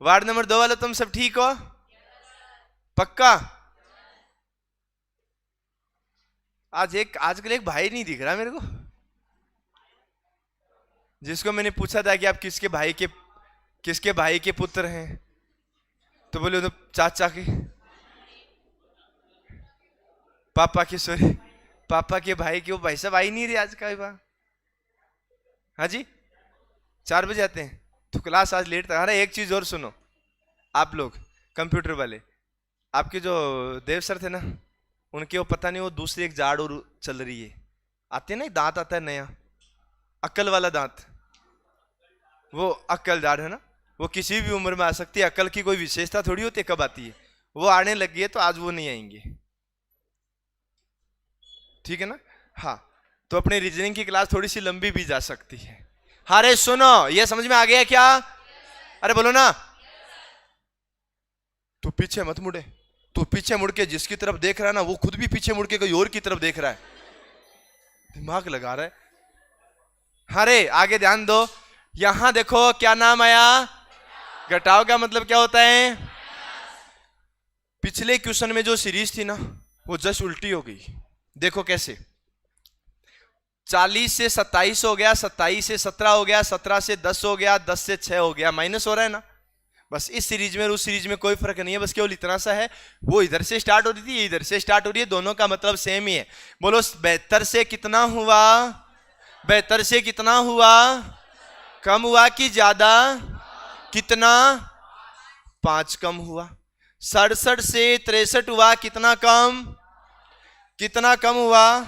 Speaker 1: वार्ड नंबर 2 वाले तुम सब ठीक हो? पक्का? आजकल एक भाई नहीं दिख रहा मेरे को, जिसको मैंने पूछा था कि आप किसके भाई के पुत्र हैं, तो बोले तो चाचा के, पापा के, सॉरी पापा के भाई के। वो भाई साहब आई नहीं रहे आज का बार। हाँ जी 4 बजे आते हैं तो क्लास आज लेट था। अरे एक चीज और सुनो, आप लोग कंप्यूटर वाले, आपके जो देव सर थे ना, उनके वो पता नहीं वो दूसरी एक जाड़ और चल रही है। आते ना, दांत आता है नया, अक्ल वाला दांत, वो अक्ल जाड़ है ना, वो किसी भी उम्र में आ सकती है। अक्ल की कोई विशेषता थोड़ी होती है कब आती है। वो आने लगी है तो आज वो नहीं आएंगे, ठीक है ना? हाँ तो अपने रीजनिंग की क्लास थोड़ी सी लंबी भी जा सकती है। अरे सुनो, ये समझ में आ गया क्या? अरे बोलो ना। तू पीछे मत मुड़े, तू पीछे मुड़ के जिसकी तरफ देख रहा है ना, वो खुद भी पीछे मुड़ के कोई और की तरफ देख रहा है, दिमाग लगा रहा है। अरे आगे ध्यान दो, यहां देखो क्या नाम आया? घटाव का मतलब क्या होता है? पिछले क्वेश्चन में जो सीरीज थी ना, वो जस्ट उल्टी हो गई। देखो कैसे, 40 से 27 हो गया, 27 से 17 हो गया, 17 से 10 हो गया, 10 से 6 हो गया, माइनस हो रहा है ना। बस इस सीरीज में और उस सीरीज में कोई फर्क नहीं है, बस केवल इतना सा है, वो इधर से स्टार्ट हो रही थी, ये इधर से स्टार्ट हो रही है, दोनों का मतलब सेम ही है। बोलो 72 से कितना हुआ? 72 से कितना हुआ? कम हुआ कि ज्यादा? कितना? 5 कम हुआ। 67 से 63 हुआ, कितना कम? कितना कम हुआ?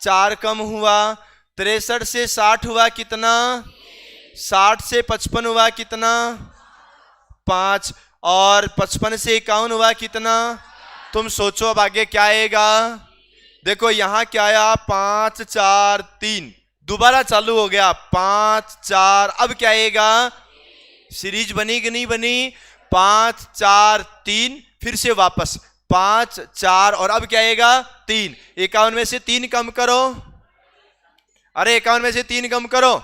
Speaker 1: 4 कम हुआ। 63 से 60 हुआ, कितना? 60 से 55 हुआ, कितना? 5। और 55 से 51 हुआ, कितना? तुम सोचो अब आगे क्या आएगा। देखो यहां क्या आया, 5 4 3, दोबारा चालू हो गया 5 4, अब क्या आएगा? सीरीज बनी कि नहीं बनी? 5 4 3, फिर से वापस 5 4, और अब क्या आएगा? 3। 51 में से 3 कम करो, अरे 51 में से 3 कम करो,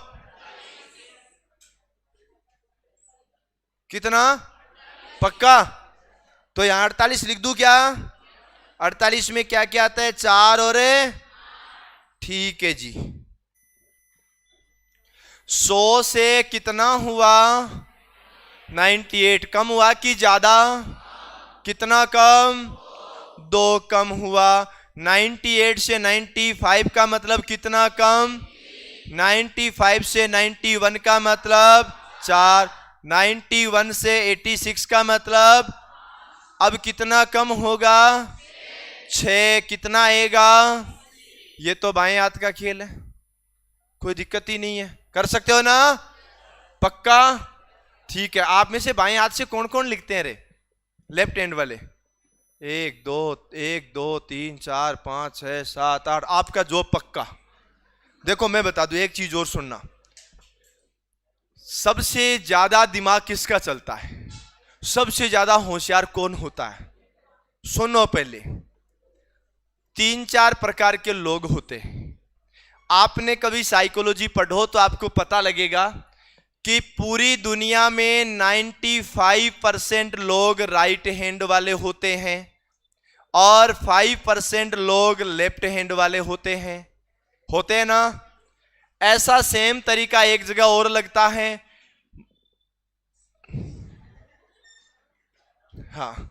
Speaker 1: कितना? पक्का? तो यहां 48 लिख दूं क्या? 48 में क्या क्या आता है? 4 और ठीक है जी। 100 से कितना हुआ? 98। कम हुआ कि ज्यादा? कितना कम? 2 कम हुआ। 98 से 95 का मतलब कितना कम? 95 से 91 का मतलब 4। 91 से 86 का मतलब अब कितना कम होगा? 6। कितना आएगा? ये तो बाएं हाथ का खेल है, कोई दिक्कत ही नहीं है, कर सकते हो ना? पक्का? ठीक है। आप में से बाएं हाथ से कौन कौन लिखते हैं रे? लेफ्ट हैंड वाले? 1 2 1 2 3 4 5 6 7 8, आपका जॉब पक्का। देखो मैं बता दूं एक चीज और सुनना, सबसे ज्यादा दिमाग किसका चलता है? सबसे ज्यादा होशियार कौन होता है? सुनो पहले, 3-4 प्रकार के लोग होते हैं। आपने कभी साइकोलॉजी पढ़ो तो आपको पता लगेगा कि पूरी दुनिया में 95% लोग राइट हैंड वाले होते हैं और 5% लोग लेफ्ट हैंड वाले होते हैं ना? ऐसा सेम तरीका एक जगह और लगता है। हाँ,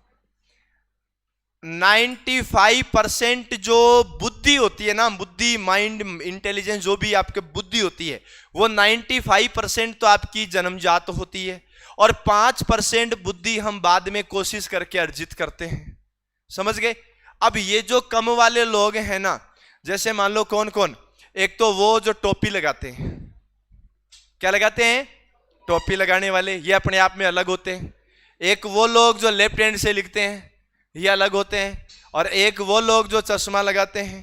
Speaker 1: 95% जो बुद्धि होती है ना, बुद्धि, माइंड, इंटेलिजेंस, जो भी आपके बुद्धि होती है, वो 95% तो आपकी जन्मजात होती है और 5% बुद्धि हम बाद में कोशिश करके अर्जित करते हैं। समझ गए? अब ये जो कम वाले लोग हैं ना, जैसे मान लो कौन कौन, एक तो वो जो टोपी लगाते हैं, क्या लगाते हैं? टोपी लगाने वाले, ये अपने आप में अलग होते हैं। एक वो लोग जो लेफ्ट हैंड से लिखते हैं, ये अलग होते हैं। और एक वो लोग जो चश्मा लगाते हैं।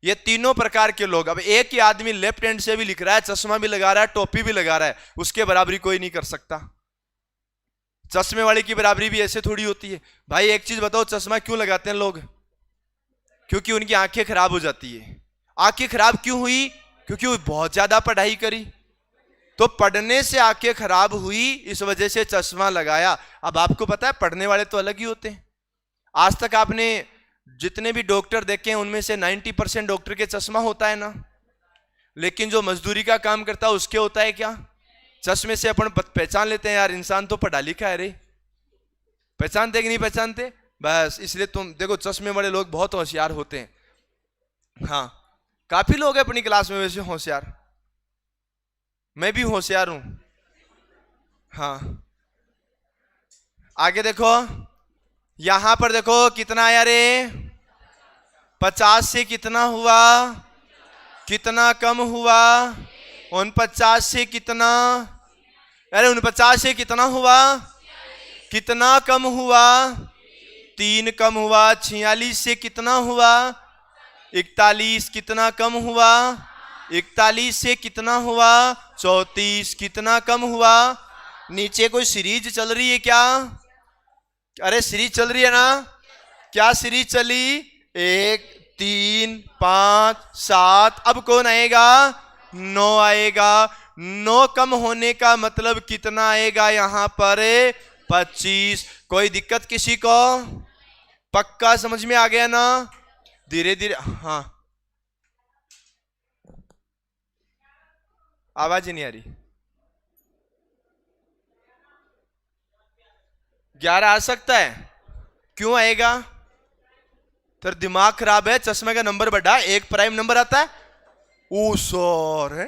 Speaker 1: ये तीनों प्रकार के लोग। अब एक ही आदमी लेफ्ट हैंड से भी लिख रहा है, चश्मा भी लगा रहा है, टोपी भी लगा रहा है, उसके बराबरी कोई नहीं कर सकता। चश्मे वाले की बराबरी भी ऐसे थोड़ी होती है। भाई एक चीज बताओ, चश्मा क्यों लगाते हैं लोग? क्योंकि उनकी आंखें खराब हो जाती है। आंखें खराब क्यों हुई? क्योंकि वो बहुत ज्यादा पढ़ाई करी, तो पढ़ने से आंखें खराब हुई, इस वजह से चश्मा लगाया। अब आपको पता है पढ़ने वाले तो अलग ही होते हैं। आज तक आपने जितने भी डॉक्टर देखे हैं उनमें से 90% डॉक्टर के चश्मा होता है ना, लेकिन जो मजदूरी का काम करता है उसके होता है क्या? चश्मे से अपन पहचान लेते हैं, यार इंसान तो पढ़ा लिखा है रे। पहचानते कि नहीं पहचानते? बस इसलिए तुम देखो, चश्मे वाले लोग बहुत होशियार होते हैं। हाँ, काफी लोग हैं अपनी क्लास में वैसे होशियार, मैं भी होशियार हूं। हाँ, आगे देखो, यहां पर देखो कितना आया रे? 50 से कितना हुआ? कितना कम हुआ? 49 से कितना? अरे 49 से कितना हुआ? कितना कम हुआ? 3 कम हुआ। 46 से कितना हुआ? 41। कितना कम हुआ? 41 से कितना हुआ? 34। कितना कम हुआ? नीचे कोई सीरीज चल रही है क्या? अरे सीरीज चल रही है ना? क्या सीरीज चली? 1 3 5 7, अब कौन आएगा? 9 आएगा। 9 कम होने का मतलब कितना आएगा यहां पर? 25। कोई दिक्कत किसी को? पक्का समझ में आ गया ना? धीरे धीरे। हाँ, आवाज ही नहीं आ रही। 11 आ सकता है, क्यों आएगा? तो दिमाग खराब है, चश्मे का नंबर बढ़ा, एक प्राइम नंबर आता है। ओ सर है,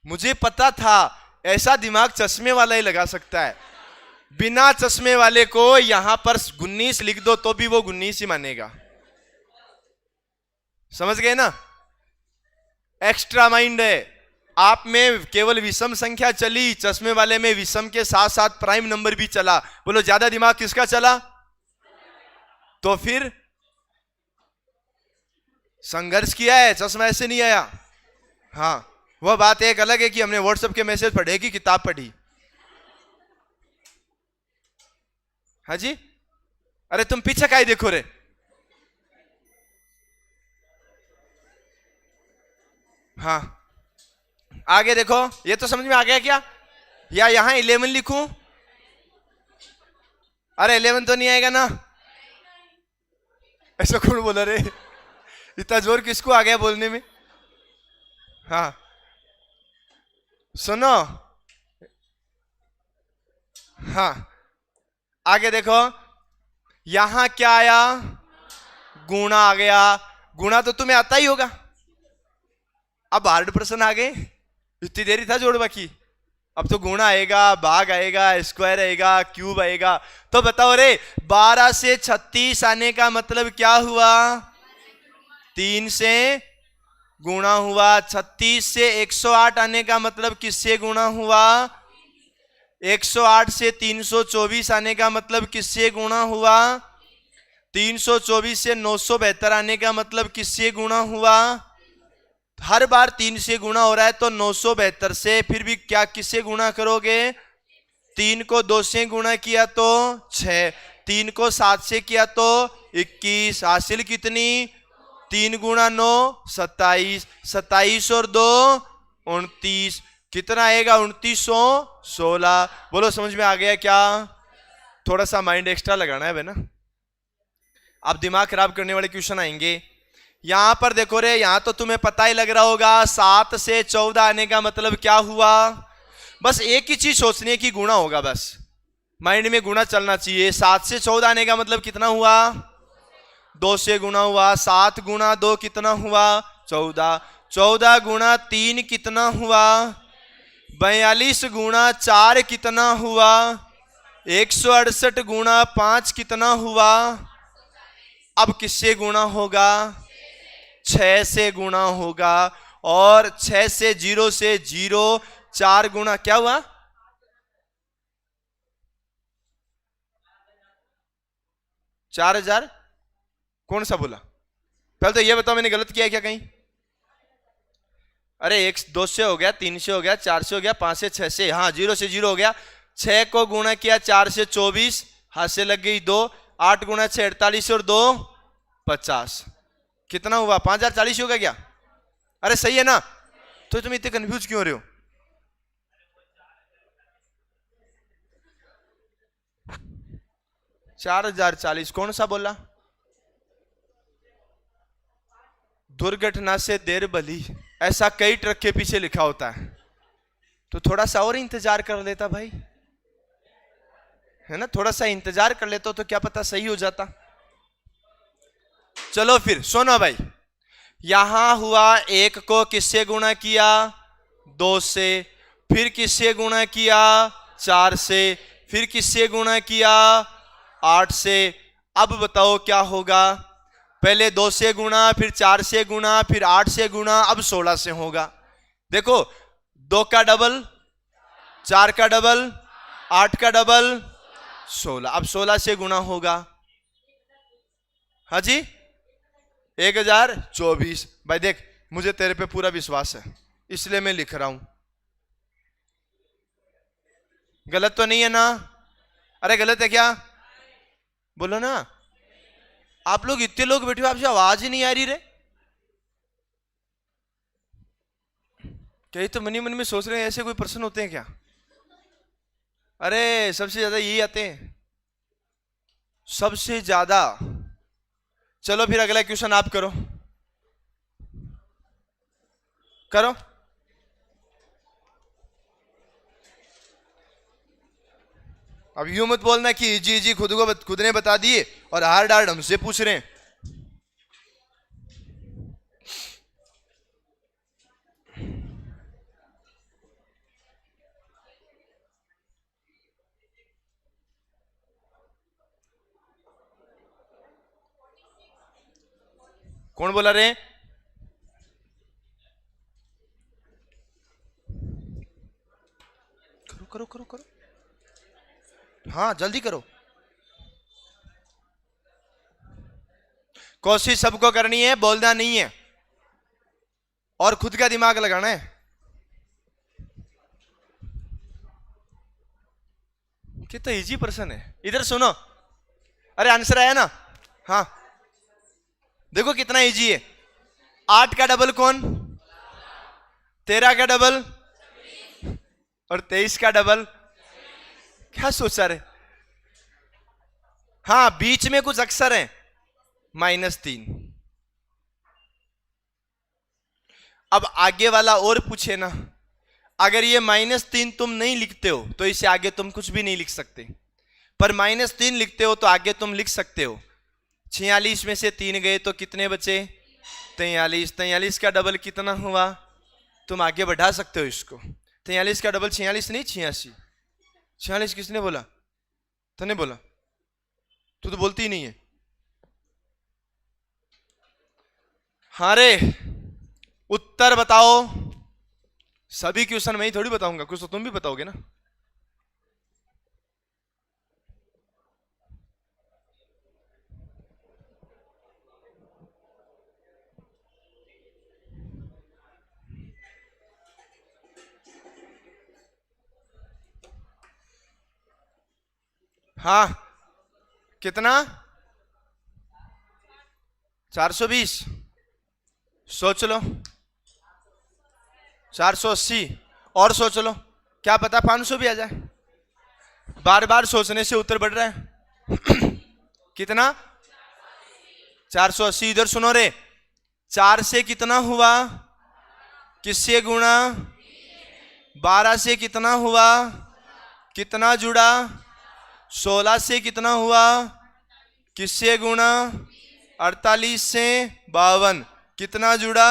Speaker 1: मुझे पता था ऐसा दिमाग चश्मे वाला ही लगा सकता है। बिना चश्मे वाले को यहां पर 19 लिख दो तो भी वो 19 ही मानेगा। समझ गए ना? एक्स्ट्रा माइंड है। आप में केवल विषम संख्या चली, चश्मे वाले में विषम के साथ साथ प्राइम नंबर भी चला। बोलो ज्यादा दिमाग किसका चला? तो फिर संघर्ष किया है, चश्मा ऐसे नहीं आया। हाँ, वह बात एक अलग है कि हमने व्हाट्सएप के मैसेज पढ़े कि किताब पढ़ी। हाँ जी, अरे तुम पीछे काहे देखो रे? हाँ, आगे देखो, ये तो समझ में आ गया क्या? या यहां 11 लिखूं? अरे 11 तो नहीं आएगा ना? ऐसा कौन बोला रे? इतना जोर किसको आ गया बोलने में? हाँ सुनो, हाँ आगे देखो, यहां क्या आया? गुणा आ गया। गुणा तो तुम्हें आता ही होगा। अब हार्ड प्रश्न आ गए, इतनी देरी था जोड़ बाकी। अब तो गुणा आएगा, भाग आएगा, स्क्वायर आएगा, क्यूब आएगा। तो बताओ रे, 12 से 36 आने का मतलब क्या हुआ? 3 से गुणा हुआ। 36 से 108 आने का मतलब किससे गुणा हुआ? 108 से 324 आने का मतलब किससे गुणा हुआ? 324 से 972 आने का मतलब किससे गुणा हुआ? हर बार 3 से गुणा हो रहा है तो 972 से फिर भी क्या किससे गुणा करोगे? 3 को 2 से गुणा किया तो 6, 3 को 7 से किया तो 21, हासिल कितनी? 3 गुणा 9 27, 27 और 2 29, कितना आएगा? 2916। बोलो समझ में आ गया क्या? थोड़ा सा माइंड एक्स्ट्रा लगाना है ना। अब दिमाग खराब करने वाले क्वेश्चन आएंगे। यहां पर देखो रे, यहां तो तुम्हें पता ही लग रहा होगा 7 से 14 आने का मतलब क्या हुआ? बस एक ही चीज सोचनी है कि गुणा होगा, बस माइंड में गुणा चलना चाहिए। 7 से 14 आने का मतलब कितना हुआ? 2 से गुणा हुआ। 7 गुणा 2 कितना हुआ? 14। 14 गुणा 3 कितना हुआ? 42 गुणा 4 कितना हुआ? 168 गुणा 5 कितना हुआ? अब किससे गुणा होगा? 6 से गुणा होगा। और 6 से 0 से 0, 4 गुणा क्या हुआ? 4000। कौन सा बोला? पहले तो ये बताओ मैंने गलत किया है क्या कहीं? अरे 1 2 से हो गया, 3 से हो गया, 4 से हो गया, 5 से 6 से, हाँ 0 से 0 हो गया। 6 को गुणा किया 4 से 24, हाथ से लग गई 2। 8 गुणा 6 48 और 2 50, कितना हुआ? 5040 होगा क्या? अरे सही है ना? तो तुम इतने कंफ्यूज क्यों हो रहे हो? 4040 कौन सा बोला? दुर्घटना से देर भली, ऐसा कई ट्रक के पीछे लिखा होता है। तो थोड़ा सा और इंतजार कर लेता भाई, है ना? थोड़ा सा इंतजार कर लेता तो क्या पता सही हो जाता। चलो फिर सुनो भाई, यहां हुआ 1 को किससे गुणा किया? 2 से। फिर किससे गुणा किया? 4 से। फिर किससे गुणा किया? 8 से। अब बताओ क्या होगा? पहले 2 से गुणा, फिर 4 से गुणा, फिर 8 से गुणा, अब 16 से होगा। देखो, 2 का डबल, 4 का डबल, 8 का डबल, 16। अब 16 से गुणा होगा। हाँ जी, 1024। भाई देख, मुझे तेरे पे पूरा विश्वास है, इसलिए मैं लिख रहा हूं। गलत तो नहीं है ना? अरे गलत है क्या? बोलो ना। आप लोग इतने लोग बैठे हो, आपसे आवाज ही नहीं आ रही रे। कहीं तो मनी मन में सोच रहे हैं ऐसे कोई प्रश्न होते हैं क्या? अरे सबसे ज्यादा यही आते हैं, सबसे ज्यादा। चलो फिर अगला क्वेश्चन आप करो, करो। अब यूं मत बोलना कि इजी इजी खुद ने बता दिए और हार्ड हार्ड हमसे पूछ रहे हैं। कौन बोला रे? करो करो करो करो, हाँ जल्दी करो। कोशिश सबको करनी है, बोलना नहीं है और खुद का दिमाग लगाना है। कितना इजी प्रश्न है। इधर सुनो, अरे आंसर आया ना? हाँ देखो कितना इजी है। 8 का डबल कौन? 13 का डबल और 23 का डबल। क्या सोचा रे? हाँ बीच में कुछ अक्षर है, -3। अब आगे वाला और पूछे ना, अगर ये -3 तुम नहीं लिखते हो तो इसे आगे तुम कुछ भी नहीं लिख सकते, पर -3 लिखते हो तो आगे तुम लिख सकते हो। 46 में से 3 गए तो कितने बचे? 43। 43 का डबल कितना हुआ? तुम आगे बढ़ा सकते हो इसको। 43 का डबल 46 नहीं, 86। 46 किसने बोला? तूने बोला? तू तो बोलती ही नहीं है। हाँ रे, उत्तर बताओ। सभी क्वेश्चन मैं ही थोड़ी बताऊंगा, कुछ तो तुम भी बताओगे ना। हाँ कितना? 420। सोच लो। 480 और सोच लो, क्या पता 500 भी आ जाए। बार बार सोचने से उत्तर बढ़ रहा है। कितना? 480। इधर सुनो रे, 4 से कितना हुआ? किससे गुणा? 12 से कितना हुआ? कितना जुड़ा? 16 से कितना हुआ? किससे गुणा? 48 से 52 कितना जुड़ा?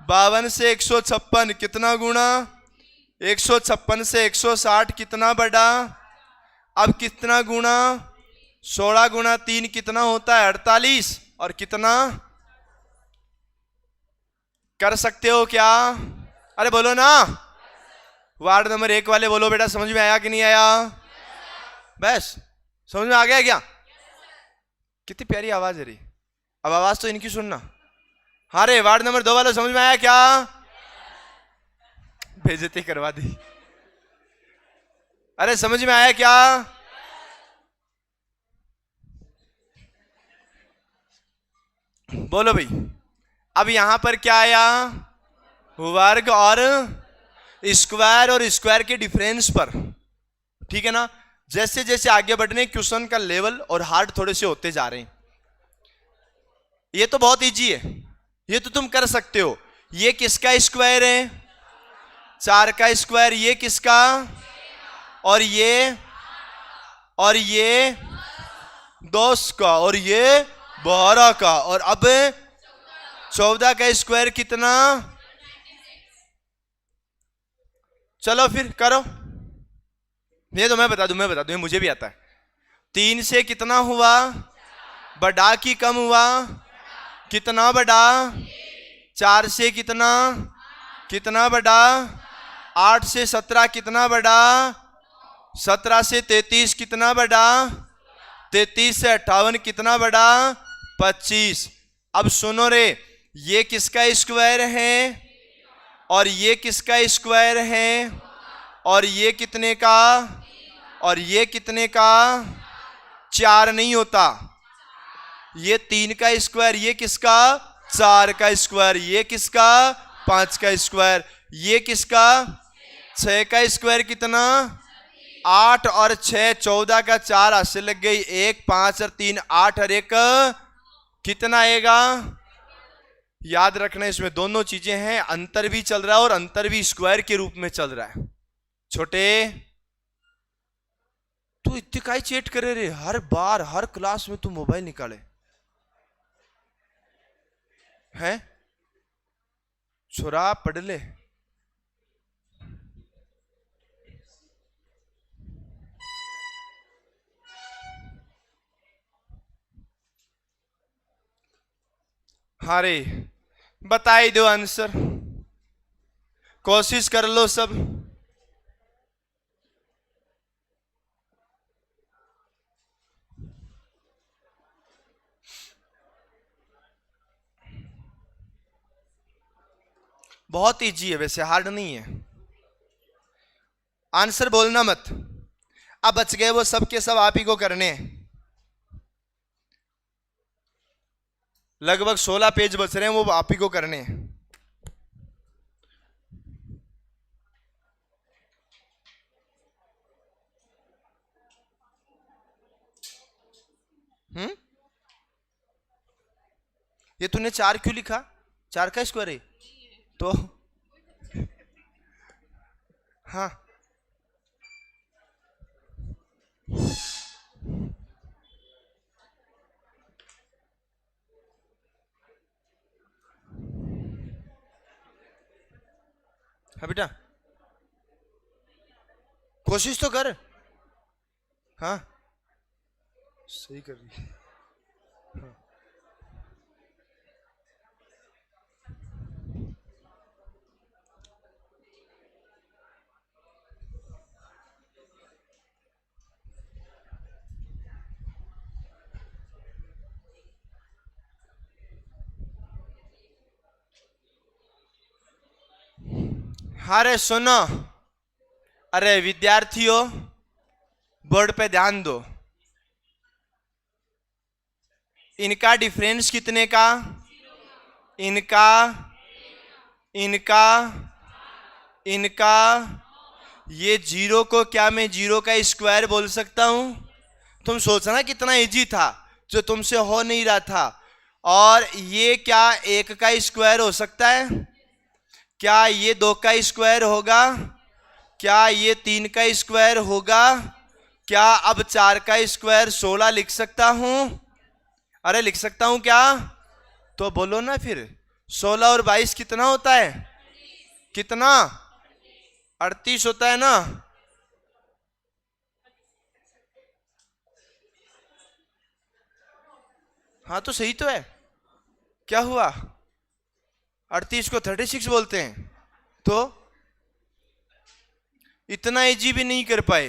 Speaker 1: 52 से 156 कितना गुणा? 156 से 160 कितना बढ़ा? अब कितना गुणा? 16 गुणा 3 कितना होता है? 48। और कितना कर सकते हो क्या? अरे बोलो ना। वार्ड नंबर 1 वाले बोलो बेटा, समझ में आया कि नहीं आया? बस समझ में आ गया क्या? कितनी प्यारी आवाज है रही। अब आवाज तो इनकी सुनना। हाँ रे, वार्ड नंबर 2 वालों समझ में आया क्या? बेइज्जती करवा दी। अरे समझ में आया क्या? बोलो भाई। अब यहां पर क्या आया? वर्ग और स्क्वायर, और स्क्वायर के डिफरेंस पर। ठीक है ना? जैसे जैसे आगे बढ़ने क्वेश्चन का लेवल और हार्ड थोड़े से होते जा रहे हैं। ये तो बहुत इजी है, ये तो तुम कर सकते हो। ये किसका स्क्वायर है? 4 का स्क्वायर। ये किसका? और ये 10 का, और ये 12 का। और अब 14 का स्क्वायर कितना? चलो फिर करो। ये तो मैं बता दूं, मुझे भी आता है। 3 से कितना हुआ? बढ़ा कि कम हुआ? कितना बढ़ा? 4 से कितना बढ़ा? 8 से 17 कितना बढ़ा? 17 से 33 कितना बढ़ा? 33 से 58 कितना बढ़ा? 25। अब सुनो रे, ये किसका स्क्वायर है? और ये किसका स्क्वायर है? और ये कितने का? और ये कितने का? 4 नहीं होता। ये 3 का स्क्वायर। ये किसका? 4 का स्क्वायर। ये किसका? 5 का स्क्वायर। ये किसका? 6 का स्क्वायर कितना? 8 और 6 14 का 4 हाथ से लग गई। 1 5 और 3 8 और 1 कितना आएगा? याद रखना, इसमें दोनों चीजें हैं, अंतर भी चल रहा है और अंतर भी स्क्वायर के रूप में चल रहा है। छोटे, तू तू इतनी काई चेट करे रे, हर बार हर क्लास में तू मोबाइल निकाले हैं? छोरा पढ़ ले। हाँ रे, बताई दो आंसर, कोशिश कर लो सब। बहुत इजी है वैसे, हार्ड नहीं है। आंसर बोलना मत। अब बच गए वो सब के सब आप ही को करने हैं। लगभग 16 पेज बच रहे हैं, वो आप ही को करने हैं। ये तूने 4 क्यों लिखा? 4 का स्क्वायर है तो हाँ, हाँ बेटा कोशिश तो कर। हाँ सही कर रही है। हाँ। अरे सुनो, अरे विद्यार्थियों बोर्ड पे ध्यान दो। इनका डिफरेंस कितने का? इनका, इनका, इनका। ये जीरो को क्या मैं जीरो का स्क्वायर बोल सकता हूं? तुम सोचना कितना इजी था, जो तुमसे हो नहीं रहा था। और ये क्या 1 का स्क्वायर हो सकता है? क्या ये 2 का स्क्वायर होगा? क्या ये 3 का स्क्वायर होगा? क्या अब 4 का स्क्वायर 16 लिख सकता हूं? अरे लिख सकता हूं क्या? तो बोलो ना फिर। 16 और 22 कितना होता है? कितना? 38 होता है ना? हाँ तो सही तो है। क्या हुआ? 38 को 36 बोलते हैं। तो इतना इजी भी नहीं कर पाए।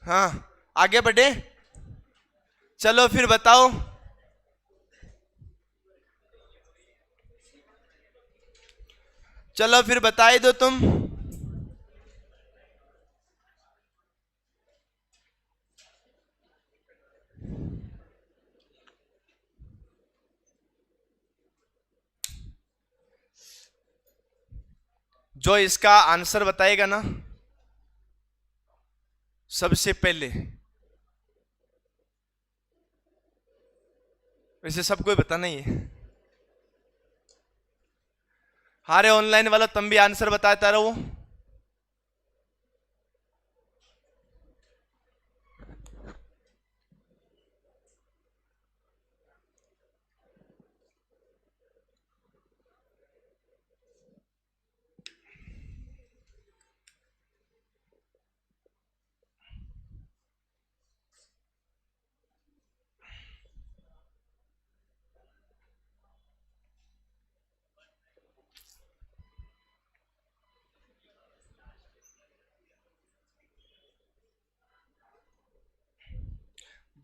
Speaker 1: हाँ आगे बढ़े, चलो फिर बताओ। चलो फिर बताई दो तुम। जो इसका आंसर बताएगा ना सबसे पहले, वैसे सबको पता नहीं है। हारे ऑनलाइन वाला तुम भी आंसर बताता रहो।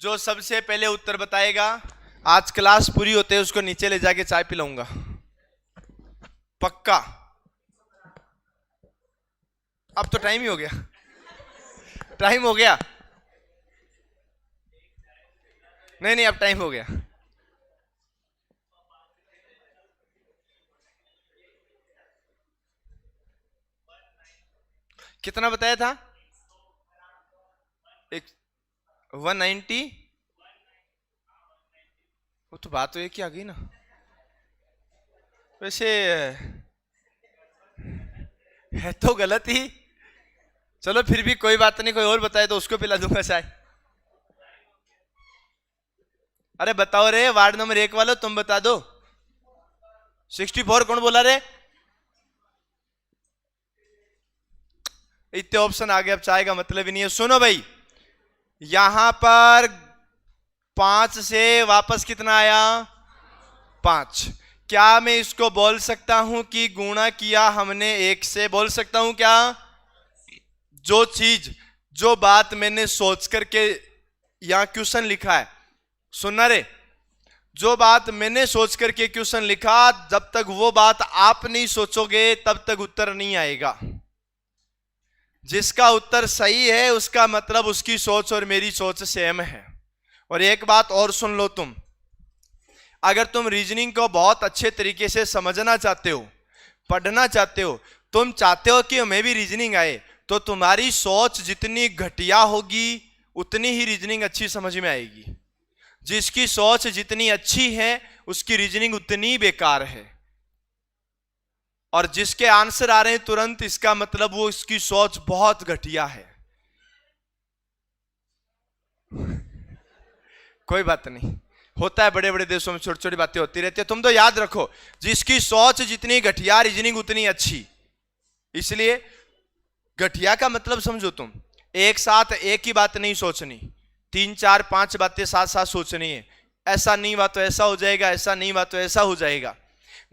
Speaker 1: जो सबसे पहले उत्तर बताएगा, आज क्लास पूरी होते है उसको नीचे ले जाके चाय पिलाऊंगा, पक्का। अब तो टाइम ही हो गया, टाइम हो गया। नहीं नहीं अब टाइम हो गया। कितना बताया था? एक 190। वो तो बात तो एक ही आ गई ना। वैसे है तो गलत ही, चलो फिर भी कोई बात नहीं, कोई और बताए तो उसको पिला दूंगा चाय। अरे बताओ रे, वार्ड नंबर 1 वालों तुम बता दो। 64 कौन बोला रे? इतने ऑप्शन आ गए, अब चाय का मतलब ही नहीं है। सुनो भाई, यहां पर 5 से वापस कितना आया? 5। क्या मैं इसको बोल सकता हूं कि गुणा किया हमने 1 से? बोल सकता हूं क्या? जो चीज, जो बात मैंने सोच करके यहां क्वेश्चन लिखा है, सुनना रे, जो बात मैंने सोच करके क्वेश्चन लिखा, जब तक वो बात आप नहीं सोचोगे तब तक उत्तर नहीं आएगा। जिसका उत्तर सही है उसका मतलब उसकी सोच और मेरी सोच सेम है। और एक बात और सुन लो, तुम अगर तुम रीजनिंग को बहुत अच्छे तरीके से समझना चाहते हो, पढ़ना चाहते हो, तुम चाहते हो कि हमें भी रीजनिंग आए, तो तुम्हारी सोच जितनी घटिया होगी उतनी ही रीजनिंग अच्छी समझ में आएगी। जिसकी सोच जितनी अच्छी है उसकी रीजनिंग उतनी बेकार है। और जिसके आंसर आ रहे हैं तुरंत, इसका मतलब वो उसकी सोच बहुत घटिया है। कोई बात नहीं, होता है, बड़े बड़े देशों में छोटी छोटी बातें होती रहती है। तुम तो याद रखो, जिसकी सोच जितनी घटिया, रीजनिंग उतनी अच्छी। इसलिए घटिया का मतलब समझो, तुम एक साथ एक ही बात नहीं सोचनी, 3 4 5 बातें साथ साथ सोचनी है। ऐसा नहीं हुआ तो ऐसा हो जाएगा, ऐसा नहीं हुआ तो ऐसा हो जाएगा।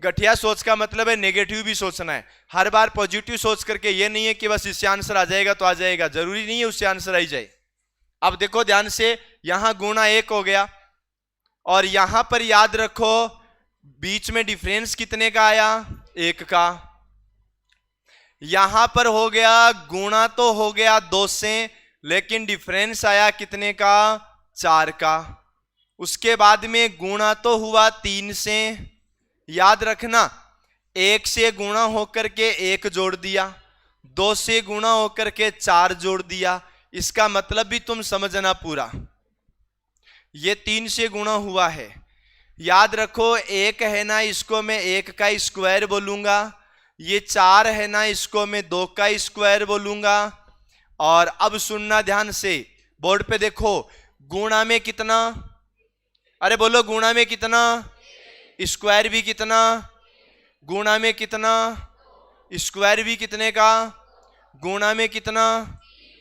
Speaker 1: घटिया सोच का मतलब है नेगेटिव भी सोचना है। हर बार पॉजिटिव सोच करके ये नहीं है कि बस इससे आंसर आ जाएगा तो आ जाएगा, जरूरी नहीं है उससे आंसर आ जाए। अब देखो ध्यान से, यहां गुणा 1 हो गया, और यहां पर याद रखो बीच में डिफरेंस कितने का आया? 1 का। यहां पर हो गया गुणा, तो हो गया 2 से, लेकिन डिफरेंस आया कितने का? 4 का। उसके बाद में गुणा तो हुआ 3 से, याद रखना 1 से गुणा होकर के 1 जोड़ दिया, 2 से गुणा होकर के 4 जोड़ दिया। इसका मतलब भी तुम समझना पूरा, ये 3 से गुणा हुआ है। याद रखो 1 है ना, इसको मैं 1 का स्क्वायर बोलूंगा। ये 4 है ना, इसको मैं 2 का स्क्वायर बोलूंगा। और अब सुनना ध्यान से, बोर्ड पे देखो, गुणा में कितना? अरे बोलो, गुणा में कितना? स्क्वायर भी कितना? गुणा में कितना? स्क्वायर भी कितने का? गुणा में कितना?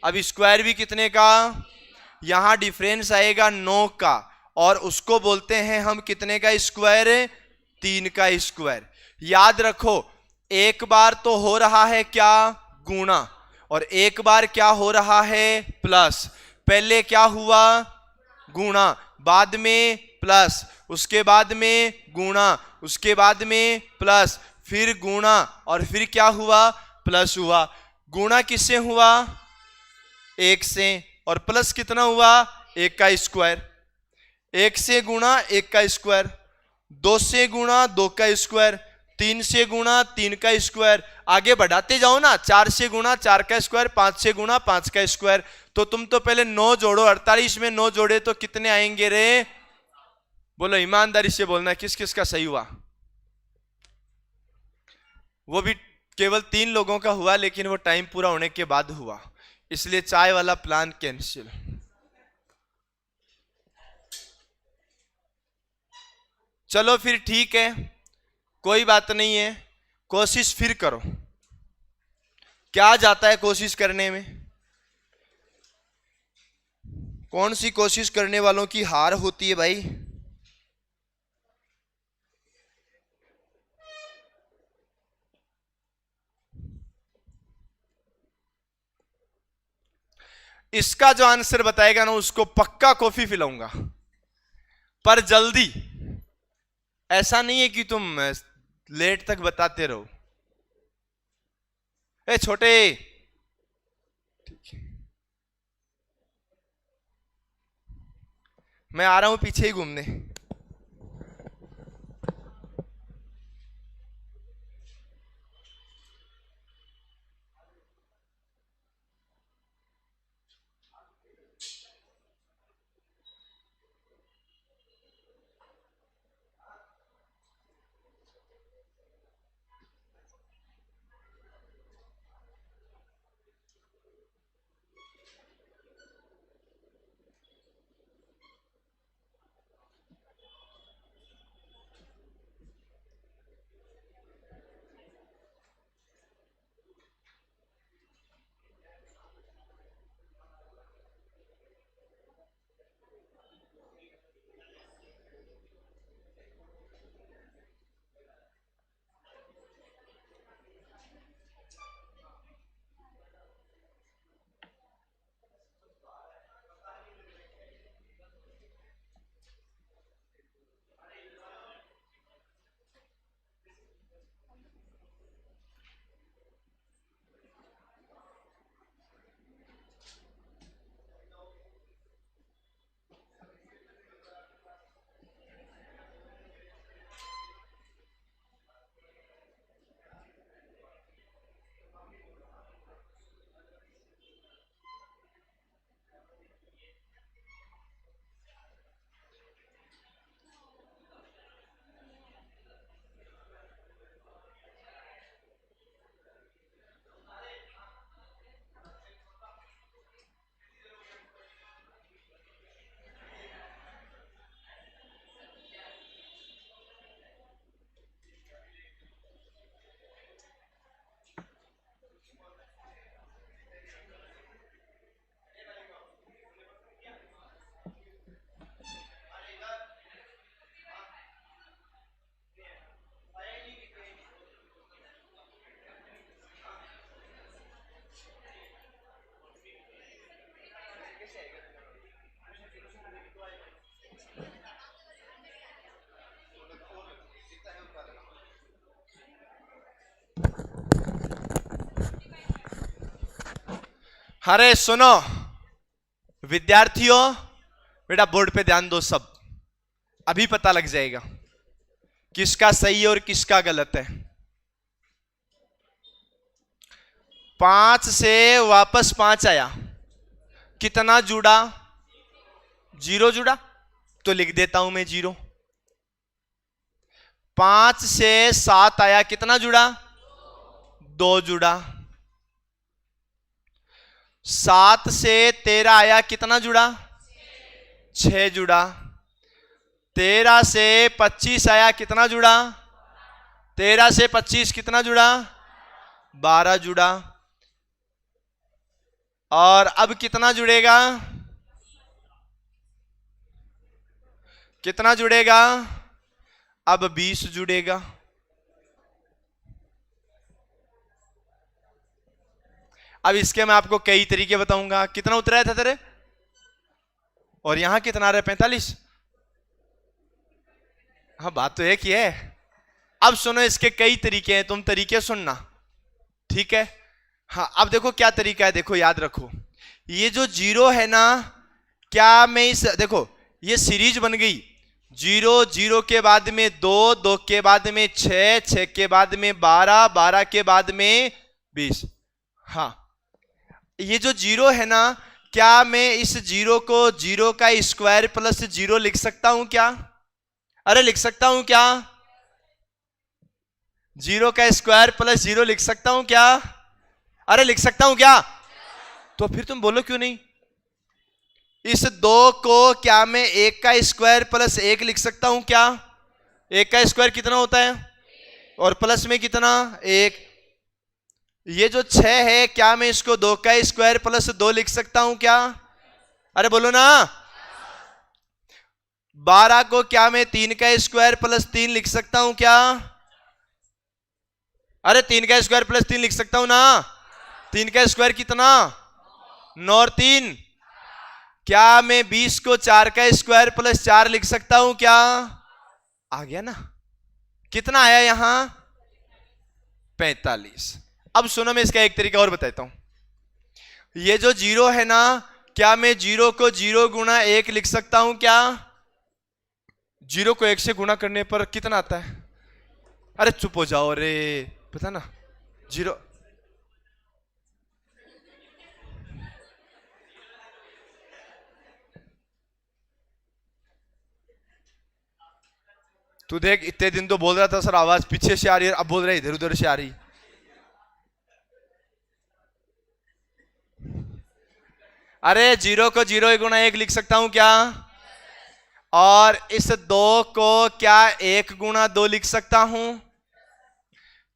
Speaker 1: अब स्क्वायर भी कितने का? यहां डिफरेंस आएगा 9 का, और उसको बोलते हैं हम कितने का स्क्वायर? 3 का स्क्वायर। याद रखो, एक बार तो हो रहा है क्या? गुणा, और एक बार क्या हो रहा है? प्लस। पहले क्या हुआ? गुणा, बाद में प्लस, उसके बाद में गुणा, उसके बाद में प्लस, फिर गुणा, और फिर क्या हुआ? प्लस हुआ। गुणा किससे हुआ? 1 से, और प्लस कितना हुआ? 1 का स्क्वायर। 1 से गुणा 1 का स्क्वायर, 2 से गुणा 2 का स्क्वायर, 3 से गुणा 3 का स्क्वायर। आगे बढ़ाते जाओ ना, 4 से गुणा 4 का स्क्वायर, 5 से गुणा 5 का स्क्वायर। तो तुम तो पहले 9 जोड़ो, 48 में 9 जोड़े तो कितने आएंगे रे? बोलो ईमानदारी से बोलना, किस किस का सही हुआ? वो भी केवल 3 लोगों का हुआ, लेकिन वो टाइम पूरा होने के बाद हुआ, इसलिए चाय वाला प्लान कैंसिल। चलो फिर ठीक है, कोई बात नहीं है, कोशिश फिर करो। क्या जाता है कोशिश करने में? कौन सी कोशिश करने वालों की हार होती है भाई? इसका जो आंसर बताएगा ना, उसको पक्का कॉफी पिलाऊंगा, पर जल्दी। ऐसा नहीं है कि तुम लेट तक बताते रहो। ए छोटे, मैं आ रहा हूं पीछे ही घूमने। अरे सुनो विद्यार्थियों, बेटा बोर्ड पे ध्यान दो सब, अभी पता लग जाएगा किसका सही है और किसका गलत है। 5 से वापस 5 आया, कितना जुड़ा? 0 जुड़ा, तो लिख देता हूं मैं 0। 5 से 7 आया, कितना जुड़ा? 2 जुड़ा। 7 से 13 आया, कितना जुड़ा? 6 जुड़ा। 13 से 25 आया, कितना जुड़ा? 13 से 25 कितना जुड़ा? 12 जुड़ा। और अब कितना जुड़ेगा? कितना जुड़ेगा? अब 20 जुड़ेगा। अब इसके मैं आपको कई तरीके बताऊंगा। कितना उतरा था तेरे? और यहां कितना आ रहा है? 45। हाँ बात तो एक ही है। अब सुनो, इसके कई तरीके हैं, तुम तरीके सुनना, ठीक है? हाँ अब देखो क्या तरीका है, देखो याद रखो, ये जो 0 है ना, क्या मैं इस, देखो ये सीरीज बन गई, 0 0 के बाद में 2 2 के बाद में 6 6 के बाद में 12 12 के बाद में 20। हाँ ये जो 0 है ना, क्या मैं इस 0 को 0 का स्क्वायर प्लस 0 लिख सकता हूं क्या? अरे लिख सकता हूं क्या? 0 का स्क्वायर प्लस 0 लिख सकता हूं क्या? अरे लिख सकता हूं क्या? तो फिर तुम बोलो क्यों नहीं? इस 2 को क्या मैं 1 का स्क्वायर प्लस 1 लिख सकता हूं क्या? 1 का स्क्वायर कितना होता है? और प्लस में कितना? 1। ये जो 6 है, क्या मैं इसको 2 का स्क्वायर प्लस 2 लिख सकता हूं क्या? अरे बोलो ना। 12 को क्या मैं 3 का स्क्वायर प्लस 3 लिख सकता हूं क्या? अरे 3 का स्क्वायर प्लस 3 लिख सकता हूं ना। 3 का स्क्वायर कितना? 9 और 3। क्या मैं 20 को 4 का स्क्वायर प्लस 4 लिख सकता हूं क्या? आ गया ना? कितना आया यहां? 45। अब सुनो, मैं इसका एक तरीका और बताता हूं। ये जो 0 है ना, क्या मैं 0 को 0 गुणा 1 लिख सकता हूं क्या? 0 को 1 से गुणा करने पर कितना आता है? अरे चुप हो जाओ रे, पता ना 0। तू देख, इतने दिन तो बोल रहा था सर आवाज पीछे से आ रही है, अब बोल रहा है इधर उधर से आ रही। अरे 0 को 0 गुणा 1 लिख सकता हूं क्या? और इस 2 को क्या 1 गुणा 2 लिख सकता हूं?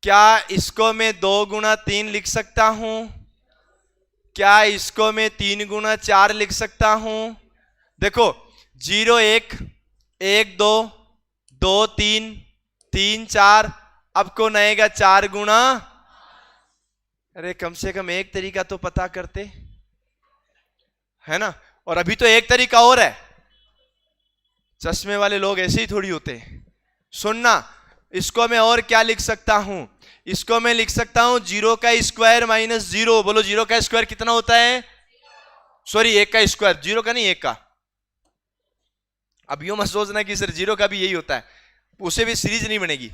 Speaker 1: क्या इसको मैं 2 गुणा 3 लिख सकता हूं? क्या इसको मैं 3 गुणा 4 लिख सकता हूं? देखो 0 1 1 2 2 3 3 4, अब कौन आएगा 4 गुणा? अरे कम से कम एक तरीका तो पता करते, है ना? और अभी तो एक तरीका और है। चश्मे वाले लोग ऐसे ही थोड़ी होते हैं। सुनना, इसको मैं और क्या लिख सकता हूं? इसको मैं लिख सकता हूं 0 का स्क्वायर माइनस 0। बोलो 0 का स्क्वायर कितना होता है? सॉरी 1 का स्क्वायर, 0 का नहीं 1 का। अब यूं मत सोचना कि सर 0 का भी यही होता है, उसे भी सीरीज नहीं बनेगी।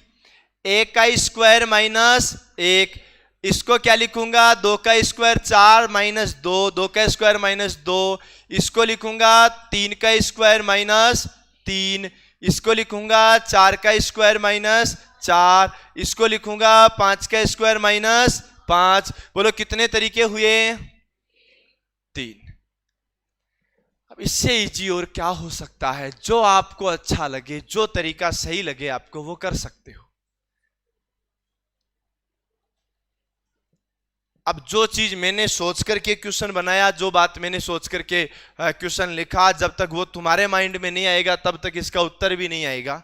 Speaker 1: 1 का स्क्वायर माइनस 1, इसको क्या लिखूंगा? 2 का स्क्वायर 4 माइनस 2, 2 का स्क्वायर माइनस 2। इसको लिखूंगा 3 का स्क्वायर माइनस 3, इसको लिखूंगा 4 का स्क्वायर माइनस 4, इसको लिखूंगा 5 का स्क्वायर माइनस 5। बोलो कितने तरीके हुए? 3। अब इससे इजी और क्या हो सकता है? जो आपको अच्छा लगे, जो तरीका सही लगे आपको, वो कर सकते हो। अब जो चीज मैंने सोच करके क्वेश्चन बनाया, जो बात मैंने सोच करके क्वेश्चन लिखा, जब तक वो तुम्हारे माइंड में नहीं आएगा तब तक इसका उत्तर भी नहीं आएगा।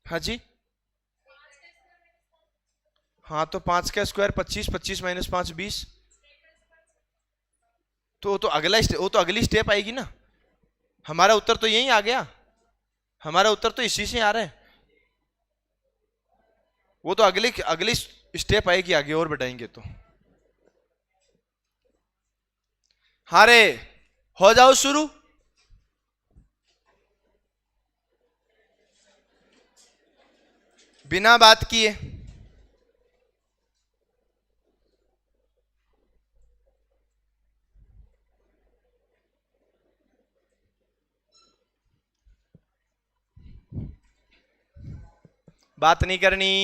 Speaker 1: हाँ जी, हाँ तो 5 का स्क्वायर 25, 25 माइनस 5 20। तो अगला वो तो अगली स्टेप आएगी ना। हमारा उत्तर तो यही आ गया, हमारा उत्तर तो इसी से आ रहा है। वो तो अगली स्टेप आएगी आगे और बताएंगे तो। हारे हो जाओ शुरू। बिना बात किए। बात नहीं करनी।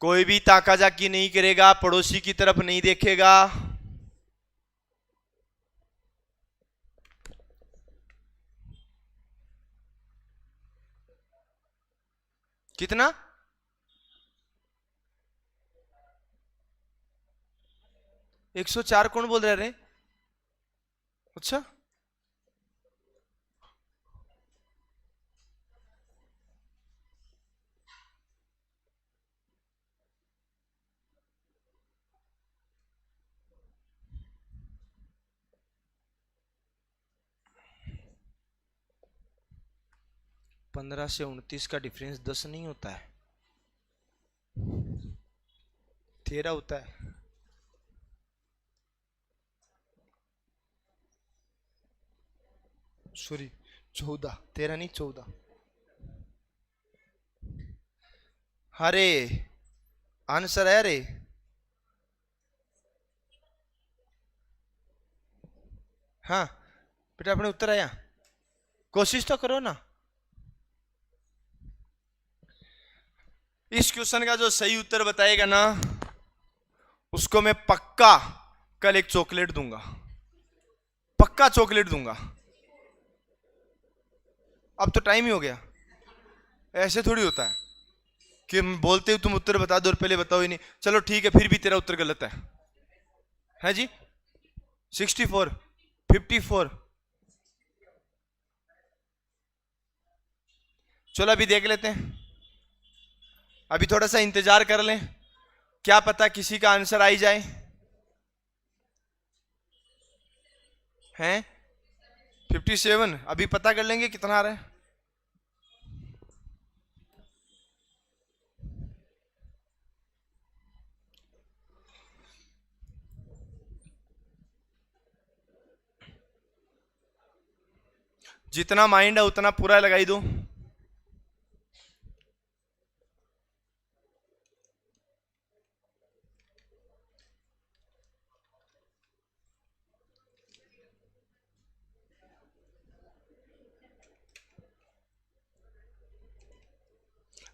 Speaker 1: कोई भी ताका जाकी नहीं करेगा, पड़ोसी की तरफ नहीं देखेगा। कितना? 104 कौन बोल रहे रे? अच्छा, पंद्रह से 29 का डिफरेंस 10 नहीं होता है, 13 होता है। सॉरी, 14, 13 नहीं 14। अरे आंसर है रे। हाँ बेटा, अपने उत्तर आया, कोशिश तो करो ना। इस क्वेश्चन का जो सही उत्तर बताएगा ना, उसको मैं पक्का कल एक चॉकलेट दूंगा, पक्का चॉकलेट दूंगा। अब तो टाइम ही हो गया। ऐसे थोड़ी होता है कि बोलते हो तुम उत्तर बता दो और पहले बताओ ही नहीं। चलो ठीक है, फिर भी तेरा उत्तर गलत है जी। 64, 54। चलो अभी देख लेते हैं, अभी थोड़ा सा इंतजार कर लें, क्या पता किसी का आंसर आ ही जाए। हैं 57, अभी पता कर लेंगे कितना आ रहा है। जितना माइंड है उतना पूरा लगाई दो।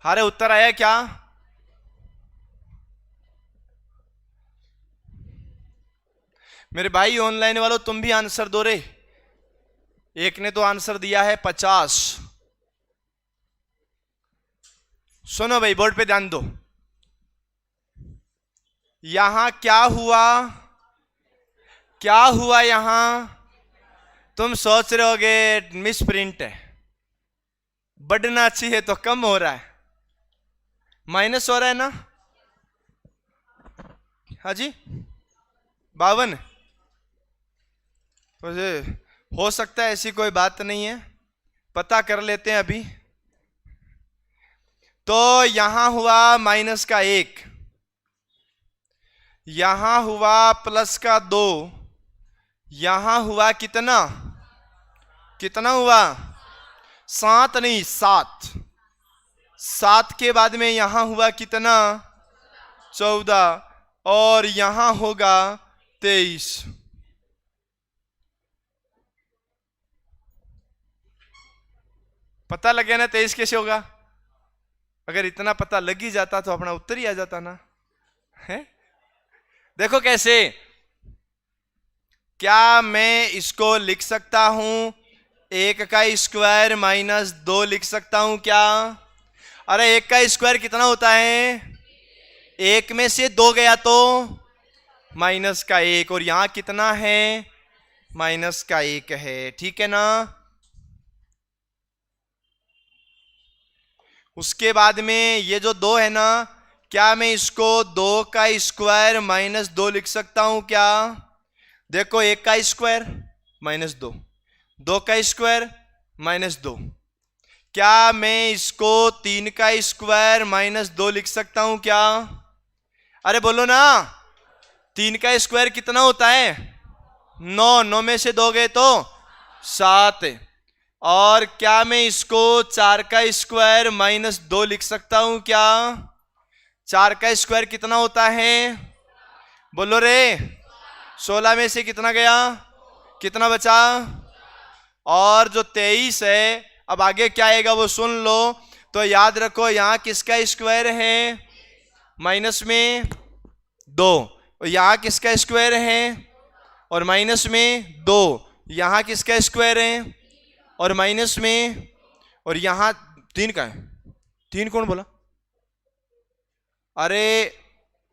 Speaker 1: अरे उत्तर आया क्या? मेरे भाई ऑनलाइन वालों, तुम भी आंसर दो रे। एक ने तो आंसर दिया है 50। सुनो भाई, बोर्ड पे ध्यान दो। यहां क्या हुआ, क्या हुआ यहां? तुम सोच रहे होगे मिस प्रिंट है, बढ़ना चाहिए तो कम हो रहा है, माइनस हो रहा है ना। हाँ जी, 52। हो सकता है, ऐसी कोई बात नहीं है, पता कर लेते हैं अभी। तो यहां हुआ माइनस का 1, यहां हुआ प्लस का 2, यहां हुआ कितना, कितना हुआ? 7 नहीं 7। 7 के बाद में यहां हुआ कितना? 14, और यहां होगा 23। पता लग गया ना 23 कैसे होगा? अगर इतना पता लग ही जाता तो अपना उत्तर ही आ जाता ना, है? देखो कैसे, क्या मैं इसको लिख सकता हूं 1 का स्क्वायर माइनस 2 लिख सकता हूं क्या? अरे 1 का स्क्वायर कितना होता है? 1 में से 2 गया तो माइनस का 1, और यहां कितना है? माइनस का 1 है, ठीक है ना। उसके बाद में ये जो 2 है ना, क्या मैं इसको 2 का स्क्वायर माइनस 2 लिख सकता हूं क्या? देखो 1 का स्क्वायर माइनस 2, 2 का स्क्वायर माइनस 2, क्या मैं इसको 3 का स्क्वायर माइनस 2 लिख सकता हूं क्या? अरे बोलो ना, 3 का स्क्वायर कितना होता है? 9, 9 में से 2 गए तो 7। और क्या मैं इसको 4 का स्क्वायर माइनस 2 लिख सकता हूं क्या? 4 का स्क्वायर कितना होता है? बोलो रे, 16 में से कितना गया, कितना बचा? और जो 23 है, अब आगे क्या आएगा वो सुन लो। तो याद रखो, यहां किसका स्क्वायर है? माइनस में 2। और यहां किसका स्क्वायर है? और माइनस में 2। यहां किसका स्क्वायर है? और माइनस में, और यहां 3 का है। 3 कौन बोला? अरे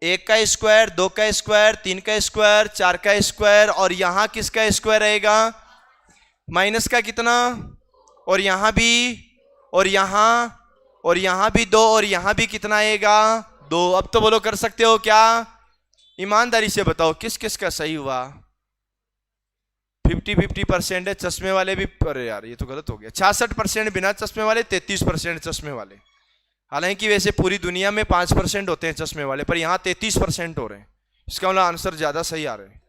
Speaker 1: 1 का स्क्वायर, 2 का स्क्वायर, 3 का स्क्वायर, 4 का स्क्वायर, और यहां किसका स्क्वायर रहेगा? माइनस का कितना? और यहां भी, और यहां भी 2, और यहां भी कितना आएगा? 2। अब तो बोलो, कर सकते हो क्या? ईमानदारी से बताओ किस किस का सही हुआ? 50-50% है। चश्मे वाले भी, अरे यार ये तो गलत हो गया। 66% बिना चश्मे वाले, 33% चश्मे वाले। हालांकि वैसे पूरी दुनिया में 5% होते हैं चश्मे वाले, पर यहां 33% हो रहे हैं। इसका मतलब आंसर ज्यादा सही आ रहे हैं।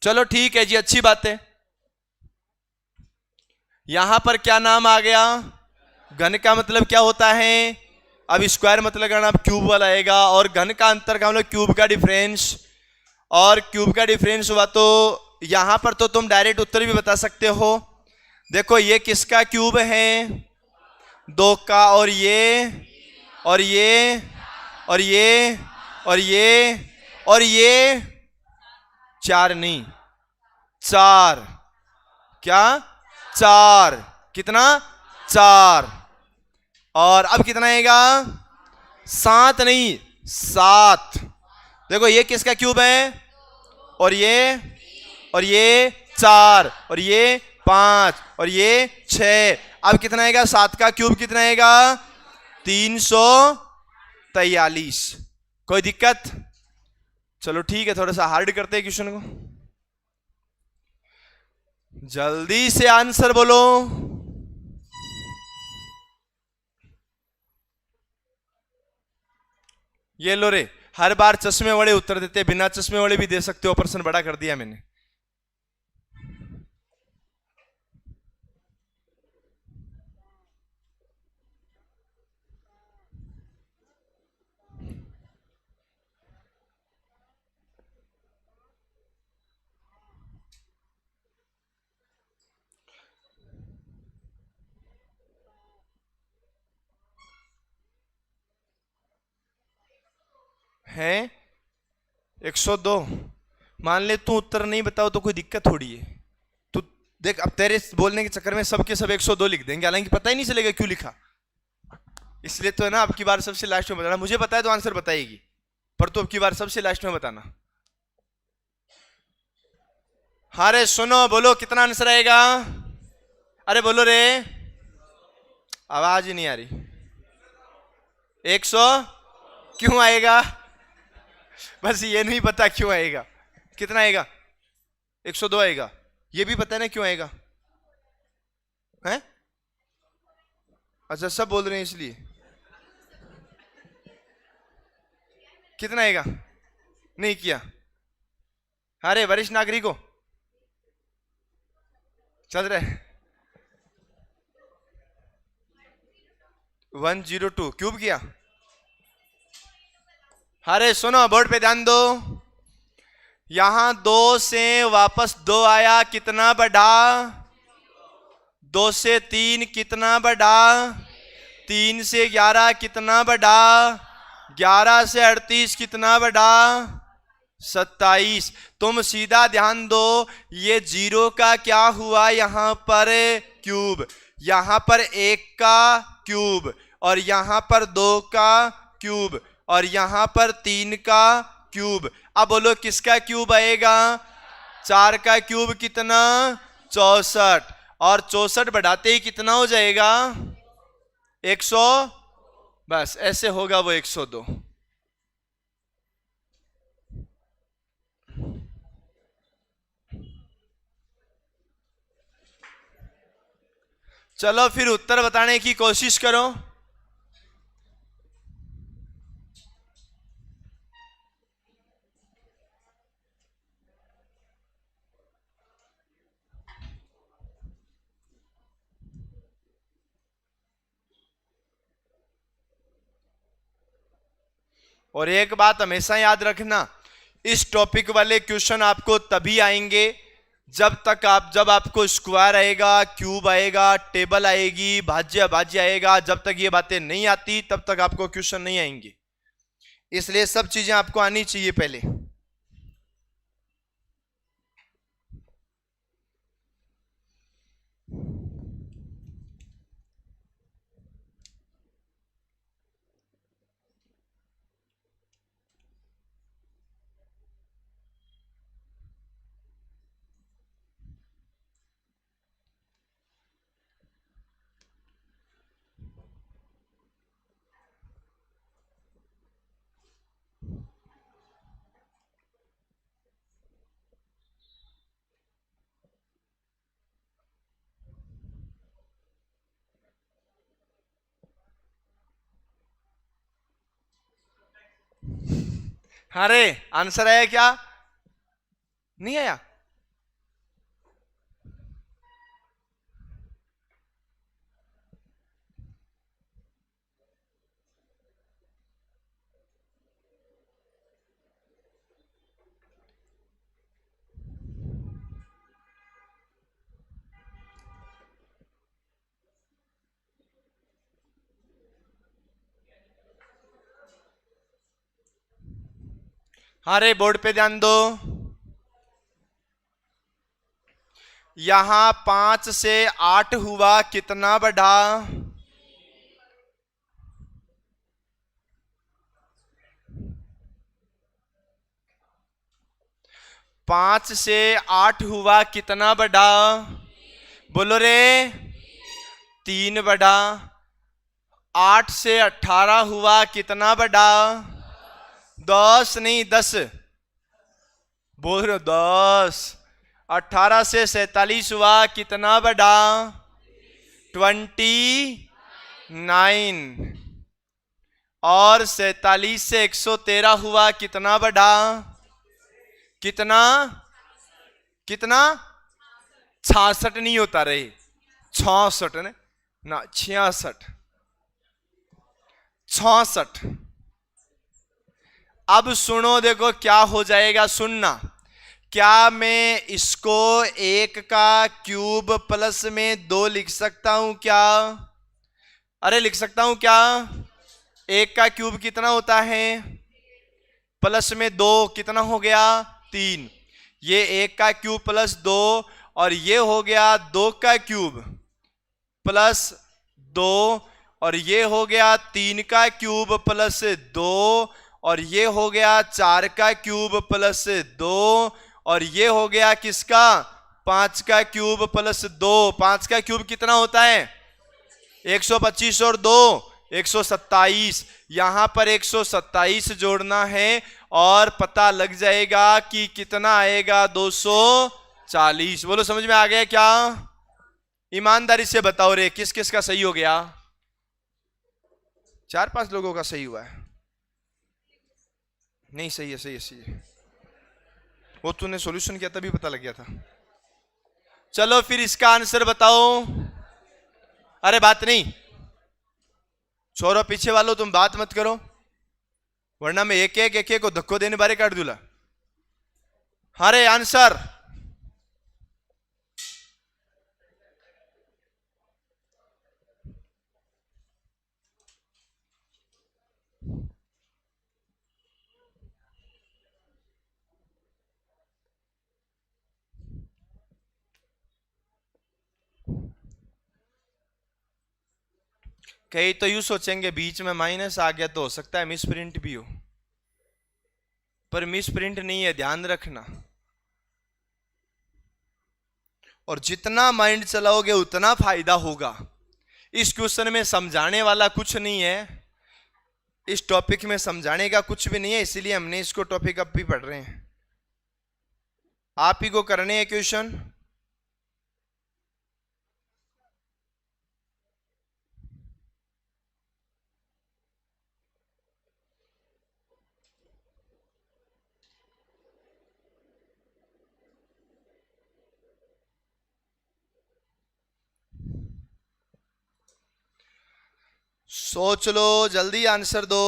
Speaker 1: चलो ठीक है जी, अच्छी बात है। यहां पर क्या नाम आ गया? घन का मतलब क्या होता है? अब स्क्वायर मतलब करना, अब क्यूब वाला आएगा। और घन का अंतर का मतलब क्यूब का डिफरेंस। और क्यूब का डिफरेंस हुआ तो यहां पर तो तुम डायरेक्ट उत्तर भी बता सकते हो। देखो ये किसका क्यूब है? 2 का। और ये, और ये, और ये, और ये, और ये 4 नहीं, 4। क्या? 4। कितना? 4। और अब कितना आएगा? 7 नहीं, 7। देखो ये किसका क्यूब है? और ये, और ये 4, और ये 5, और ये 6। अब कितना आएगा? 7 का क्यूब कितना आएगा? 343। कोई दिक्कत? चलो ठीक है, थोड़ा सा हार्ड करते हैं क्वेश्चन को। जल्दी से आंसर बोलो। ये लो रे, हर बार चश्मे वाले उत्तर देते, बिना चश्मे वाले भी दे सकते हो। प्रश्न बड़ा कर दिया मैंने। है 102। मान ले तू उत्तर नहीं बताओ तो कोई दिक्कत थोड़ी है। तू देख, अब तेरे बोलने के चक्कर में सबके सब 102 लिख देंगे, हालांकि पता ही नहीं चलेगा क्यों लिखा। इसलिए तो है ना, अब की बार सबसे लास्ट में बताना। मुझे पता है तो आंसर बताएगी, पर तो अब की बार सबसे लास्ट में बताना। हाँ रे सुनो, बोलो कितना आंसर आएगा? अरे बोलो रे, आवाज ही नहीं आ रही। 100 क्यों आएगा? बस ये नहीं पता क्यों आएगा। कितना आएगा? 102 आएगा। ये भी पता है ना क्यों आएगा? हैं? अच्छा, सब बोल रहे हैं इसलिए। कितना आएगा? नहीं किया। अरे वरिष्ठ नागरिक हो, चल रहे 102 क्यूब किया। अरे सुनो, बोर्ड पे ध्यान दो। यहां 2 से वापस 2 आया, कितना बढ़ा? 2 से 3 कितना बढ़ा? 3 से 11 कितना बढ़ा? 11 से 38 कितना बढ़ा? 27। तुम सीधा ध्यान दो, ये 0 का क्या हुआ यहां पर? क्यूब। यहां पर 1 का क्यूब, और यहां पर 2 का क्यूब, और यहां पर 3 का क्यूब। अब बोलो किसका क्यूब आएगा? 4 का क्यूब कितना? 64। और 64 बढ़ाते ही कितना हो जाएगा? 100। बस ऐसे होगा वो 102। चलो फिर उत्तर बताने की कोशिश करो। और एक बात हमेशा याद रखना, इस टॉपिक वाले क्वेश्चन आपको तभी आएंगे जब आपको स्क्वायर आएगा, क्यूब आएगा, टेबल आएगी, भाज्य अभाज्य आएगा। जब तक ये बातें नहीं आती तब तक आपको क्वेश्चन नहीं आएंगे। इसलिए सब चीजें आपको आनी चाहिए पहले। अरे आंसर आया क्या? नहीं आया? अरे बोर्ड पे ध्यान दो। यहां 5 से 8 हुआ, कितना बढ़ा? 5 से 8 हुआ, कितना बढ़ा? बोलो रे। 3 बढ़ा। 8 से 18 हुआ, कितना बढ़ा? 10 नहीं 10। बोल रहे हो 10। 18 से 47 हुआ, कितना बढ़ा? 29। और 47 से 113 हुआ, कितना बढ़ा? कितना? कितना? 66 नहीं होता रहे, 66 ना 66। 66। अब सुनो, देखो क्या हो जाएगा, सुनना। क्या मैं इसको 1 का क्यूब प्लस में 2 लिख सकता हूं क्या? अरे लिख सकता हूं क्या? 1 का क्यूब कितना होता है? प्लस में 2 कितना हो गया? 3। ये 1 का क्यूब प्लस 2, और ये हो गया 2 का क्यूब प्लस 2, और ये हो गया 3 का क्यूब प्लस 2, और ये हो गया 4 का क्यूब प्लस 2, और ये हो गया किसका? 5 का क्यूब प्लस 2। 5 का क्यूब कितना होता है? 125 और 2 127। यहां पर 127 जोड़ना है और पता लग जाएगा कि कितना आएगा, 240। बोलो समझ में आ गया क्या? ईमानदारी से बताओ रे, किस किस का सही हो गया? 4-5 लोगों का सही हुआ है। नहीं सही है, सही है, सही है। वो तूने सॉल्यूशन किया तभी पता लग गया था। चलो फिर इसका आंसर बताओ। अरे बात नहीं छोड़ो, पीछे वालों तुम बात मत करो, वरना मैं एक एक को धक्को देने बारे काट दूला। अरे आंसर। कई तो यूं सोचेंगे बीच में माइनस आ गया तो हो सकता है मिस प्रिंट भी हो, पर मिस प्रिंट नहीं है, ध्यान रखना। और जितना माइंड चलाओगे उतना फायदा होगा। इस क्वेश्चन में समझाने वाला कुछ नहीं है, इस टॉपिक में समझाने का कुछ भी नहीं है, इसीलिए हमने इसको टॉपिक अब भी पढ़ रहे हैं। आप ही को करने हैं क्वेश्चन। सोच लो, जल्दी आंसर दो।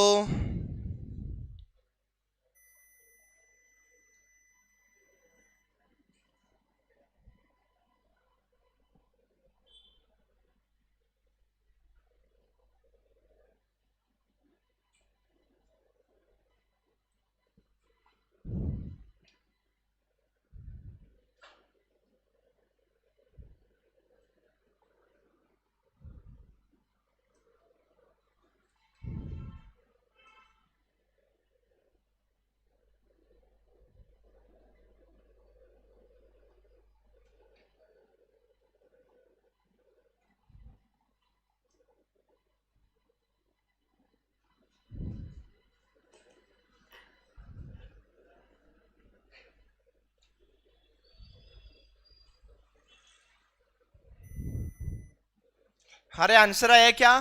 Speaker 1: अरे आंसर आया क्या?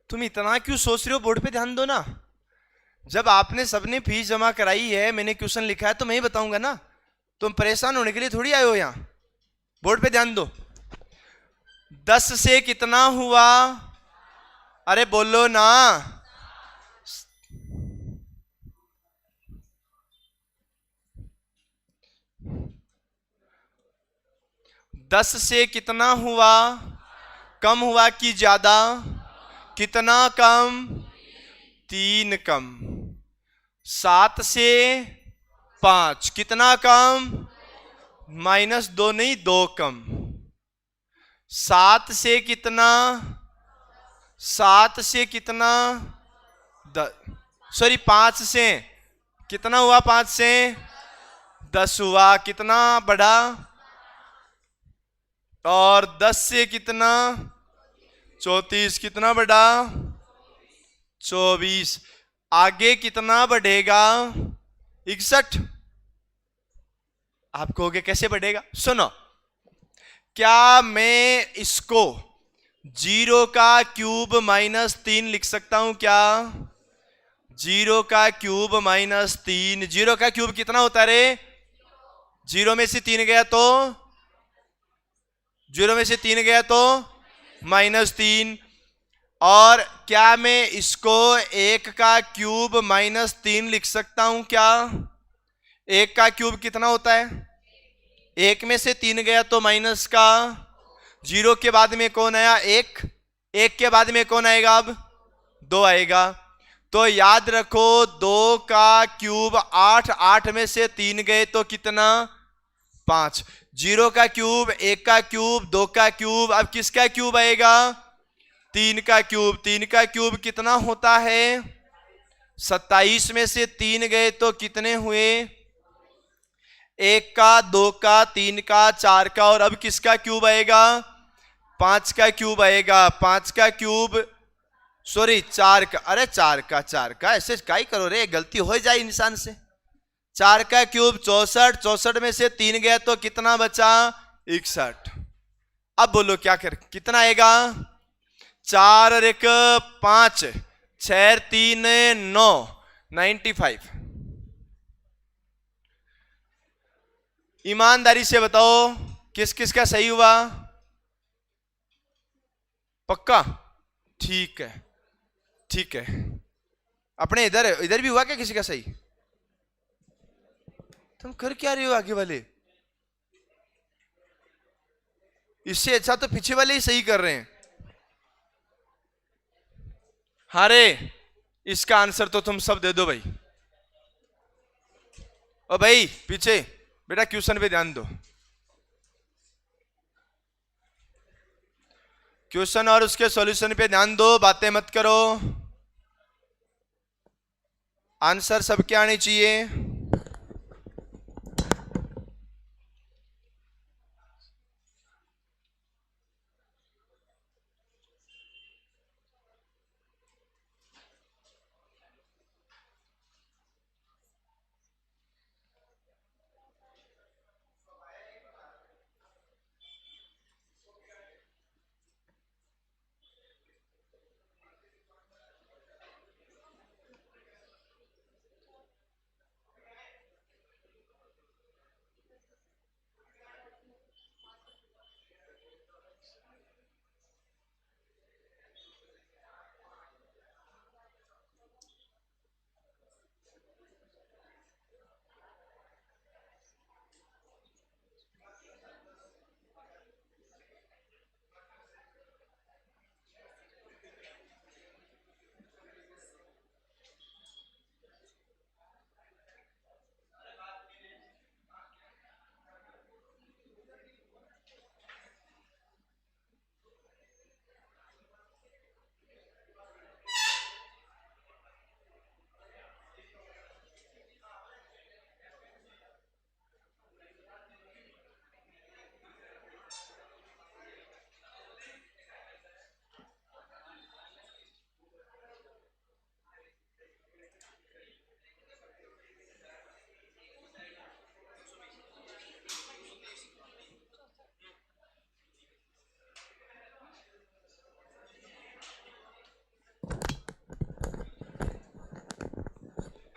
Speaker 1: तुम इतना क्यों सोच रहे हो? बोर्ड पे ध्यान दो ना। जब आपने सबने फीस जमा कराई है, मैंने क्वेश्चन लिखा है तो मैं ही बताऊंगा ना। तुम परेशान होने के लिए थोड़ी आए हो यहाँ। बोर्ड पे ध्यान दो। 10 से कितना हुआ? अरे बोलो ना। 10 से कितना हुआ? कम हुआ कि ज्यादा? कितना कम? 3 कम। 7 से 5 कितना कम? -2 नहीं, 2 कम। 7 से कितना? 7 से कितना? सॉरी 5 से कितना हुआ? 5 से 10 हुआ। कितना बढ़ा? और 10 से कितना? 34। कितना बढ़ा? 24। आगे कितना बढ़ेगा? 61। आप कहोगे कैसे बढ़ेगा? सुनो, क्या मैं इसको 0 का क्यूब -3 लिख सकता हूं क्या? 0 का क्यूब -3। 0 का क्यूब कितना होता है रे? 0 में से 3 गया तो? 0 में से 3 गया तो -3। और क्या मैं इसको 1 का क्यूब -3 लिख सकता हूं क्या? 1 का क्यूब कितना होता है? 1 में से 3 गया तो माइनस का। 0 के बाद में कौन आया? 1। 1 के बाद में कौन आएगा? अब 2 आएगा। तो याद रखो, 2 का क्यूब 8। 8 में से 3 गए तो कितना? 5। 0 का क्यूब, 1 का क्यूब, 2 का क्यूब। अब किसका क्यूब आएगा? 3 का क्यूब। 3 का क्यूब कितना होता है? 27 में से 3 गए तो कितने हुए? 1 का, 2 का, 3 का, 4 का। और अब किसका क्यूब आएगा? 5 का क्यूब आएगा। 5 का क्यूब, सॉरी 4 का। अरे 4 का, 4 का ऐसे क्या ही करो रे, गलती हो जाए इंसान से। 4 का क्यूब 64। 64 में से 3 गया तो कितना बचा? 61। अब बोलो क्या कर, कितना आएगा? 4 और 1 5, 6 3 9, 95। ईमानदारी से बताओ किस किस का सही हुआ? पक्का? ठीक है, ठीक है। अपने इधर इधर भी हुआ क्या किसी का सही? तुम कर क्या रहे हो आगे वाले? इससे अच्छा तो पीछे वाले ही सही कर रहे हैं। हारे, इसका आंसर तो तुम सब दे दो भाई। ओ भाई पीछे, बेटा क्वेश्चन पे ध्यान दो। क्वेश्चन और उसके सॉल्यूशन पे ध्यान दो, बातें मत करो। आंसर सबके आने चाहिए।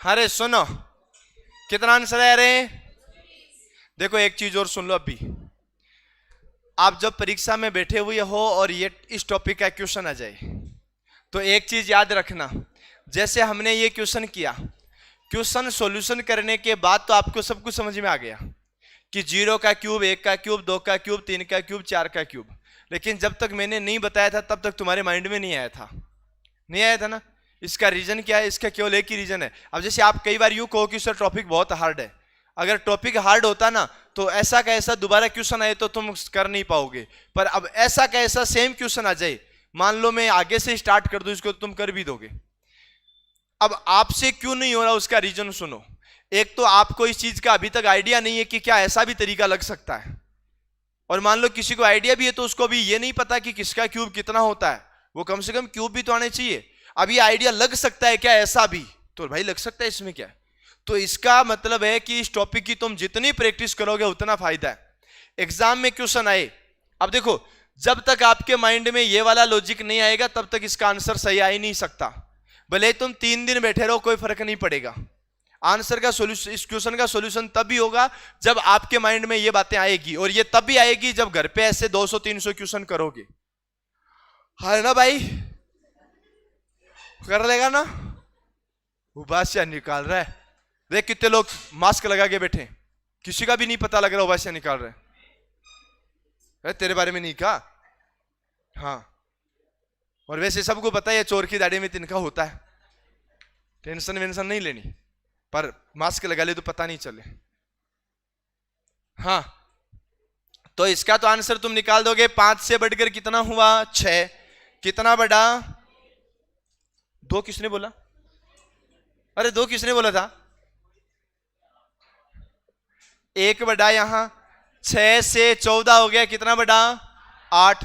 Speaker 1: अरे सुनो, कितना आंसर है? अरे देखो एक चीज और सुन लो, अभी आप जब परीक्षा में बैठे हुए हो और ये इस टॉपिक का क्वेश्चन आ जाए तो एक चीज याद रखना, जैसे हमने ये क्वेश्चन किया, क्वेश्चन सॉल्यूशन करने के बाद तो आपको सब कुछ समझ में आ गया कि 0 का क्यूब, 1 का क्यूब, 2 का क्यूब, 3 का क्यूब, 4 का क्यूब, लेकिन जब तक मैंने नहीं बताया था तब तक तुम्हारे माइंड में नहीं आया था, नहीं आया था ना। इसका रीजन क्या है? इसका केवल एक ही रीजन है। अब जैसे आप कई बार यूं कहो कि सर टॉपिक बहुत हार्ड है, अगर टॉपिक हार्ड होता ना तो ऐसा का ऐसा दोबारा क्वेश्चन आए तो तुम कर नहीं पाओगे, पर अब ऐसा का ऐसा सेम क्वेश्चन आ जाए, मान लो मैं आगे से स्टार्ट कर दूं इसको, तुम कर भी दोगे। अब आपसे क्यों नहीं हो रहा उसका रीजन सुनो। एक तो आपको इस चीज का अभी तक आइडिया नहीं है कि क्या ऐसा भी तरीका लग सकता है, और मान लो किसी को आइडिया भी है तो उसको भी ये नहीं पता कि किसका क्यूब कितना होता है, वो कम से कम क्यूब भी तो आने चाहिए। अब ये आइडिया लग सकता है क्या ऐसा भी, तो भाई लग सकता है, इसमें क्या है। तो इसका मतलब है कि इस टॉपिक की तुम जितनी प्रैक्टिस करोगे उतना फायदा है। एग्जाम में क्वेश्चन आए, अब देखो जब तक आपके माइंड में ये वाला लॉजिक नहीं आएगा तब तक इसका आंसर सही आ ही नहीं सकता। भले तुम 3 दिन बैठे रहो कोई फर्क नहीं पड़ेगा, आंसर का सॉल्यूशन, इस क्वेश्चन का सॉल्यूशन तब भी होगा जब आपके माइंड में ये बातें आएगी, और ये तब भी आएगी जब घर पे ऐसे 200-300 क्वेश्चन करोगे। है ना भाई? कर लेगा ना? उबासिया निकाल रहा है, देख कितने लोग मास्क लगा के बैठे, किसी का भी नहीं पता लग रहा उबासिया निकाल रहे हैं। तेरे बारे में नहीं कहा, हाँ, और वैसे सबको पता है चोर की दाढ़ी में तिनका होता है, टेंशन वेंशन नहीं लेनी, पर मास्क लगा ले तो पता नहीं चले। हाँ, तो इसका तो आंसर तुम निकाल दोगे। 5 से बढ़कर कितना हुआ? 6। कितना बढ़ा? 2 किसने बोला? अरे 2 किसने बोला था? 1 बढ़ा, यहां 6 से 14 हो गया, कितना बढ़ा? 8।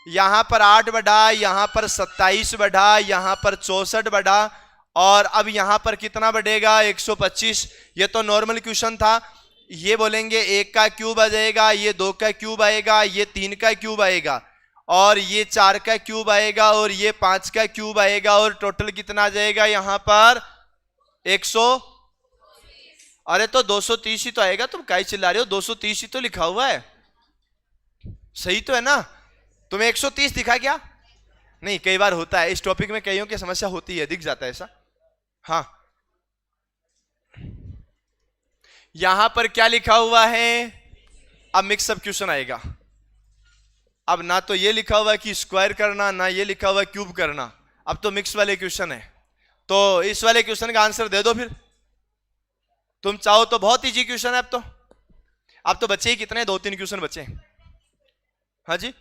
Speaker 1: यहां पर 8 बढ़ा, यहां पर 27 बढ़ा, यहां पर 64 बढ़ा, और अब यहां पर कितना बढ़ेगा? 125। ये तो नॉर्मल क्वेश्चन था, ये बोलेंगे 1 का क्यूब आ जाएगा, ये 2 का क्यूब आएगा, ये 3 का क्यूब आएगा, और ये 4 का क्यूब आएगा, और ये 5 का क्यूब आएगा, और टोटल कितना आ जाएगा यहां पर? 100। अरे तो 230 ही तो आएगा, तुम काहे चिल्ला रहे हो? 230 ही तो लिखा हुआ है, सही तो है ना? तुम्हें 130 दिखा क्या? नहीं, कई बार होता है इस टॉपिक में, कईयों की समस्या होती है, दिख जाता है ऐसा। हाँ, यहां पर क्या लिखा हुआ है? अब मिक्सअप क्वेश्चन आएगा। अब ना तो ये लिखा हुआ है कि स्क्वायर करना, ना ये लिखा हुआ है क्यूब करना, अब तो मिक्स वाले क्वेश्चन है। तो इस वाले क्वेश्चन का आंसर दे दो फिर, तुम चाहो तो। बहुत इजी क्वेश्चन है। अब तो बचे ही कितने? 2-3 क्वेश्चन बचे। हाँ जी,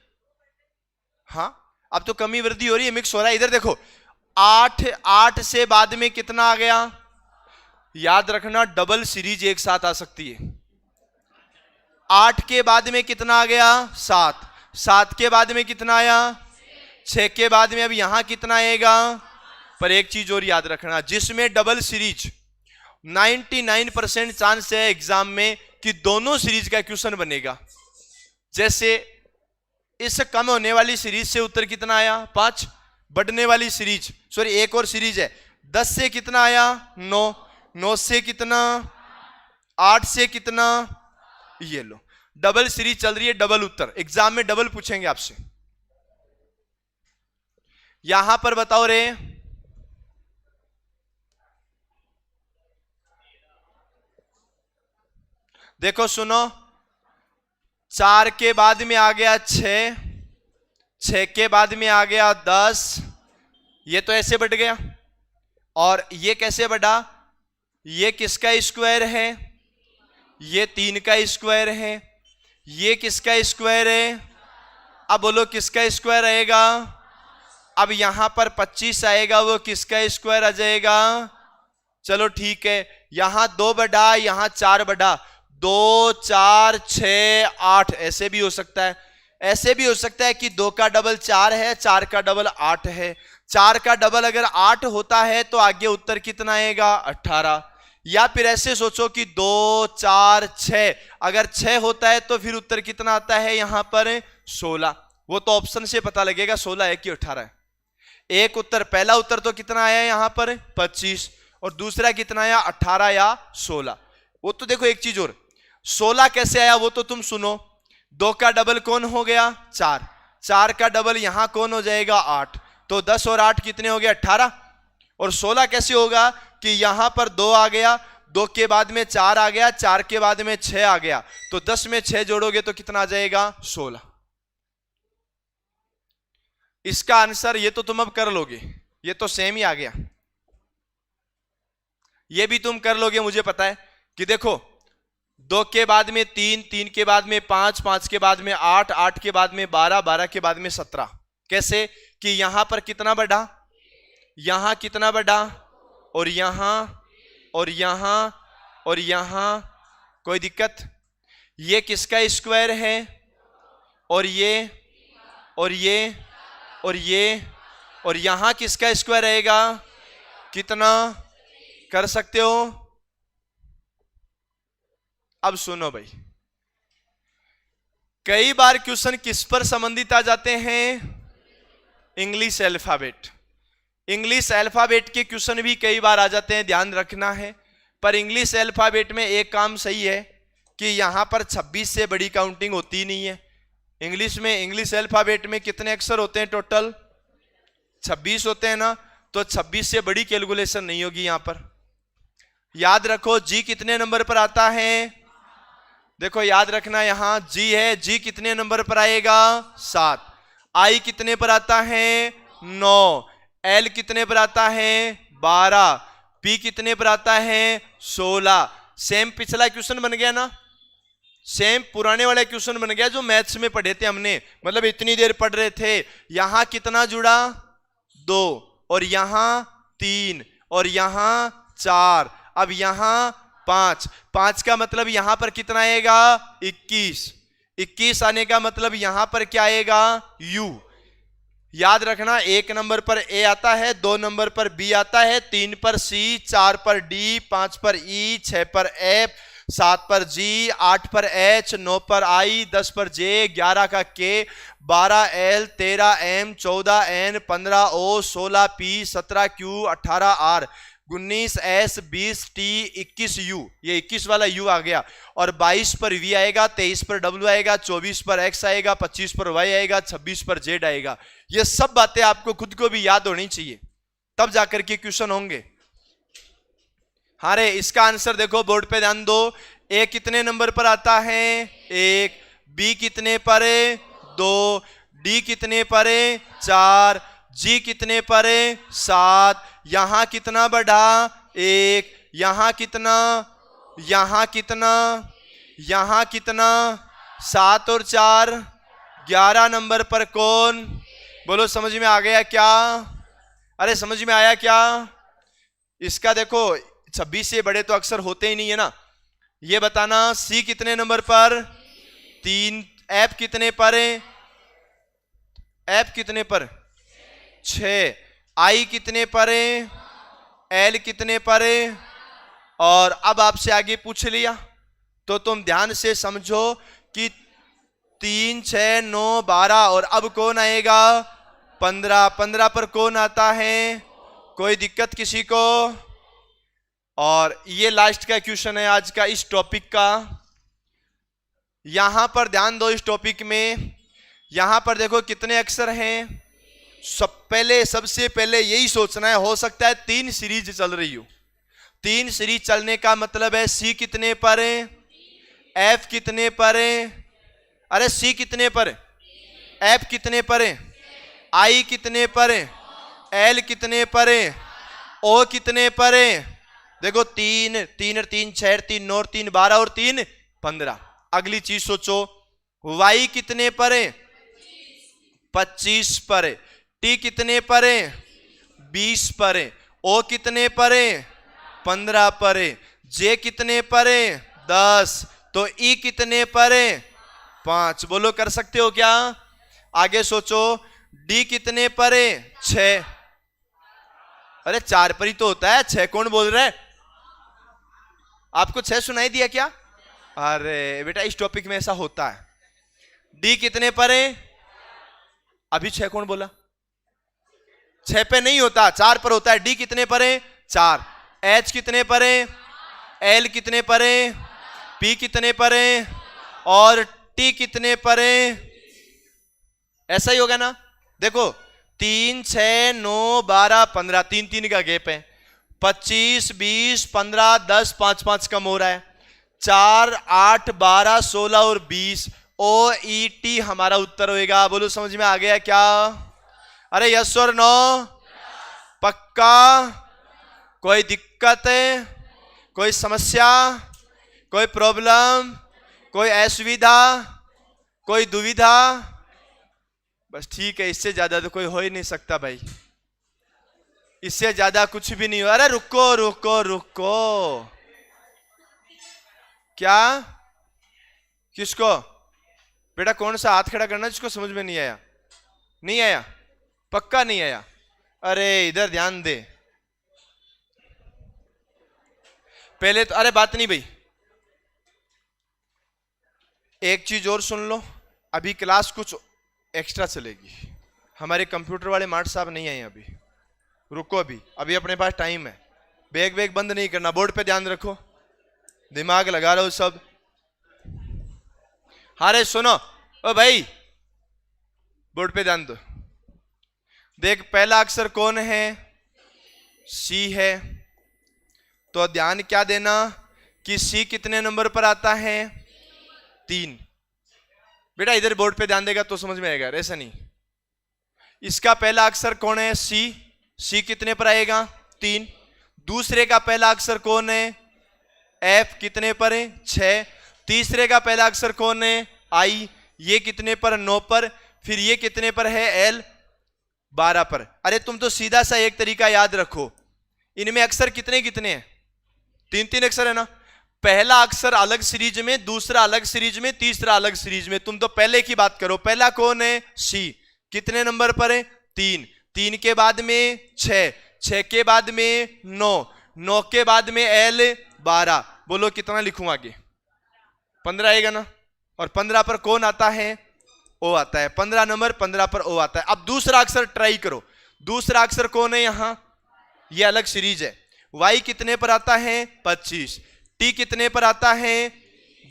Speaker 1: हाँ, अब तो कमी वृद्धि हो रही है, मिक्स हो रहा है। इधर देखो, 8 से बाद में कितना आ गया? याद रखना, डबल सीरीज एक साथ आ सकती है। 8 के बाद में कितना आ गया? 7। 7 के बाद में कितना आया? 6 के बाद में अब यहां कितना आएगा? पर एक चीज और याद रखना, जिसमें डबल सीरीज 99% चांस है एग्जाम में कि दोनों सीरीज का क्वेश्चन बनेगा। जैसे इस कम होने वाली सीरीज से उत्तर कितना आया? 5। बढ़ने वाली सीरीज, सॉरी एक और सीरीज है, 10 से कितना आया? 9। 9 से कितना? 8 से कितना? ये लो, डबल सीरीज चल रही है, डबल उत्तर। एग्जाम में डबल पूछेंगे आपसे। यहां पर बताओ रे, देखो सुनो, 4 के बाद में आ गया 6, 6 के बाद में आ गया 10, ये तो ऐसे बढ़ गया। और ये कैसे बढ़ा? ये किसका स्क्वायर है? ये 3 का स्क्वायर है। ये किसका स्क्वायर है? अब बोलो किसका स्क्वायर आएगा? अब यहां पर 25 आएगा, वो किसका स्क्वायर आ जाएगा? चलो ठीक है, यहां 2 बढ़ा, यहां 4 बढ़ा, 2, 4, 6, 8, ऐसे भी हो सकता है। ऐसे भी हो सकता है कि 2 का डबल 4 है, 4 का डबल 8 है। 4 का डबल अगर 8 होता है तो आगे उत्तर कितना आएगा? 18। या फिर ऐसे सोचो कि 2, 4, 6, अगर 6 होता है तो फिर उत्तर कितना आता है यहां पर? 16। वो तो ऑप्शन से पता लगेगा 16 है कि 18 है। एक उत्तर, पहला उत्तर तो कितना आया यहां पर? 25, और दूसरा कितना आया 18 या 16। वो तो देखो एक चीज और, 16 कैसे आया वो तो तुम सुनो। 2 का डबल कौन हो गया 4, 4 का डबल यहां कौन हो जाएगा 8, तो 10 और 8 कितने हो गए 18। और 16 कैसे होगा कि यहां पर 2 आ गया, 2 के बाद में 4 आ गया, 4 के बाद में 6 आ गया, तो 10 में 6 जोड़ोगे तो कितना आ जाएगा 16। इसका आंसर ये तो तुम अब कर लोगे, ये तो सेम ही आ गया, ये भी तुम कर लोगे मुझे पता है कि देखो 2 के बाद में 3, 3 के बाद में 5, 5 के बाद में 8, 8 के बाद में 12, 12 के बाद में 17। कैसे कि यहां पर कितना बढ़ा, यहां कितना बढ़ा, और यहां और यहां और यहां, कोई दिक्कत। ये किसका स्क्वायर है, और ये और ये और ये, और यहां किसका स्क्वायर रहेगा, कितना कर सकते हो। अब सुनो भाई, कई बार क्वेश्चन किस पर संबंधित आ जाते हैं, इंग्लिश अल्फाबेट। इंग्लिश अल्फाबेट के क्वेश्चन भी कई बार आ जाते हैं, ध्यान रखना है। पर इंग्लिश अल्फाबेट में एक काम सही है कि यहां पर 26 से बड़ी काउंटिंग होती नहीं है। इंग्लिश में, इंग्लिश अल्फाबेट में कितने अक्षर होते हैं टोटल 26 होते हैं ना, तो 26 से बड़ी कैलकुलेशन नहीं होगी यहां पर। याद रखो जी कितने नंबर पर आता है, देखो याद रखना यहां जी है, जी कितने नंबर पर आएगा 7, आई कितने पर आता है 9, एल कितने पर आता है 12, पी कितने पर आता है 16। सेम पिछला क्वेश्चन बन गया ना, सेम पुराने वाला क्वेश्चन बन गया जो मैथ्स में पढ़े थे हमने, मतलब इतनी देर पढ़ रहे थे। यहां कितना जुड़ा 2, और यहां 3, और यहां 4, अब यहां 5, 5 का मतलब यहां पर कितना आएगा 21, 21 आने का मतलब यहां पर क्या आएगा U। याद रखना 1 नंबर पर ए आता है, 2 नंबर पर बी आता है, 3 पर सी, 4 पर डी, 5 पर ई, 6 पर एफ, 7 पर जी, 8 पर एच, 9 पर आई, 10 पर जे, 11 का K, 12 L, 13 M, 14 N, 15 O, 16 P, 17 Q, 18 R, 19 S, 20 T, 21 U, ये 21 वाला यू आ गया, और 22 पर वी आएगा, 23 पर डब्ल्यू आएगा, 24 पर एक्स आएगा, 25 पर वाई आएगा, 26 पर जेड आएगा। ये सब बातें आपको खुद को भी याद होनी चाहिए, तब जाकर के क्वेश्चन होंगे। हाँ रे, इसका आंसर देखो बोर्ड पे ध्यान दो। ए कितने नंबर पर आता है 1, बी कितने पर 2, डी कितने पर 4, जी कितने पर 7, यहां कितना बढ़ा 1, यहां कितना, यहां कितना, यहां कितना, 7 और 4 11 नंबर पर कौन, बोलो समझ में आ गया क्या, अरे समझ में आया क्या। इसका देखो 26 से बड़े तो अक्षर होते ही नहीं है ना। ये बताना सी कितने नंबर पर 3, एफ कितने पर, एफ कितने पर 6, आई कितने पर, एल कितने पर। और अब आपसे आगे पूछ लिया तो तुम ध्यान से समझो कि 3, 6, 9, 12 और अब कौन आएगा 15, 15 पर कौन आता है, कोई दिक्कत किसी को। और ये लास्ट का क्वेश्चन है आज का इस टॉपिक का। यहां पर ध्यान दो, इस टॉपिक में यहां पर देखो कितने अक्षर हैं। सबसे पहले यही सोचना है, हो सकता है 3 सीरीज चल रही हो, 3 सीरीज चलने का मतलब है सी कितने पर, एफ कितने पर, अरे सी कितने पर, एफ कितने पर, आई कितने पर, एल कितने पर, ओ कितने पर। देखो 3, 3 और 3 6, 3 9 और 3 12 और 3 15। अगली चीज सोचो, वाई कितने पर, 25 पर, टी कितने पर, 20 पर, ओ कितने पर, 15 पर, जे कितने पर, 10, तो ई कितने पर, 5। बोलो कर सकते हो क्या। आगे सोचो, डी कितने पर, 6, अरे 4 पर ही तो होता है, 6 कौन बोल रहा है, आपको 6 सुनाई दिया क्या। अरे बेटा इस टॉपिक में ऐसा होता है। डी कितने पर है, अभी 6 कौन बोला, 6 पे नहीं होता, 4 पर होता है। डी कितने पर है 4, H कितने पर है, L कितने पर है, P कितने पर है और T कितने पर है? ऐसा ही होगा ना। देखो 3, 6, 9, 12, 15, 3 3 का गैप है। 25, 20, 15, 10, 5 5 कम हो रहा है। 4, 8, 12, 16 और 20 OET हमारा उत्तर होएगा। बोलो समझ में आ गया क्या? अरे यस और नो? पक्का? कोई दिक्कत है, कोई समस्या, कोई प्रॉब्लम, कोई असुविधा, कोई दुविधा? बस ठीक है, इससे ज्यादा तो कोई हो ही नहीं सकता भाई, इससे ज्यादा कुछ भी नहीं हो। अरे रुको रुको रुको, क्या? किसको? बेटा कौन सा हाथ खड़ा करना जिसको समझ में नहीं आया? नहीं आया? पक्का नहीं आया? अरे इधर ध्यान दे पहले तो। अरे बात नहीं भाई, एक चीज और सुन लो, अभी क्लास कुछ एक्स्ट्रा चलेगी। हमारे कंप्यूटर वाले मार्ट साहब नहीं आए अभी, रुको अभी, अभी अपने पास टाइम है। बैग बैग बंद नहीं करना, बोर्ड पे ध्यान रखो, दिमाग लगा रहे हो सब। अरे सुनो ओ भाई, बोर्ड पे ध्यान दो। देख पहला अक्षर कौन है? सी है। तो ध्यान क्या देना कि सी कितने नंबर पर आता है? 3। बेटा इधर बोर्ड पे ध्यान देगा तो समझ में आएगा, ऐसा नहीं। इसका पहला अक्षर कौन है? सी। सी कितने पर आएगा? 3। दूसरे का पहला अक्षर कौन है? एफ कितने पर है? 6। तीसरे का पहला अक्षर कौन है? आई। ये कितने पर? 9 पर। फिर ये कितने पर है? एल 12 पर। अरे तुम तो सीधा सा एक तरीका याद रखो, इनमें अक्षर कितने कितने हैं? 3 3 अक्षर है ना। पहला अक्षर अलग सीरीज में, दूसरा अलग सीरीज में, तीसरा अलग सीरीज में। तुम तो पहले की बात करो। पहला कौन है? सी। कितने नंबर पर है? 3। 3 के बाद में 6, 6 के बाद में 9, 9 के बाद में एल 12। बोलो कितना लिखूं आगे? 15 आएगा ना। और 15 पर कौन आता है? ओ आता है। 15 नंबर 15 पर ओ आता है। अब दूसरा अक्षर ट्राई करो। दूसरा अक्षर कौन है यहां? ये अलग सीरीज है। वाई कितने पर आता है? 25। टी कितने पर आता है?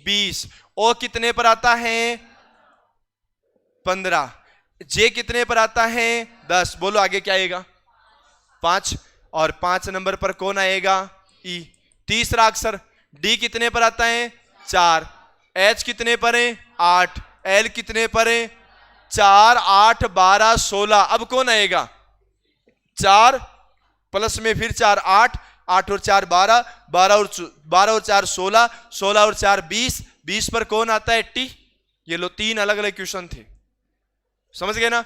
Speaker 1: 20। ओ कितने पर आता है? 15। जे कितने पर आता है? 10। बोलो आगे क्या आएगा? 5। और 5 नंबर पर कौन आएगा? ई। तीसरा अक्षर डी कितने पर आता है? 4। एच कितने पर है? 8। एल कितने पर है? 4, 8, 12, 16। अब कौन आएगा? 4 प्लस में फिर 4, 8, 8 और 4 12, 12 और 4 16, 16 और 4 20, 20 पर कौन आता है? टी। ये लो 3 अलग अलग क्वेश्चन थे, समझ गए ना।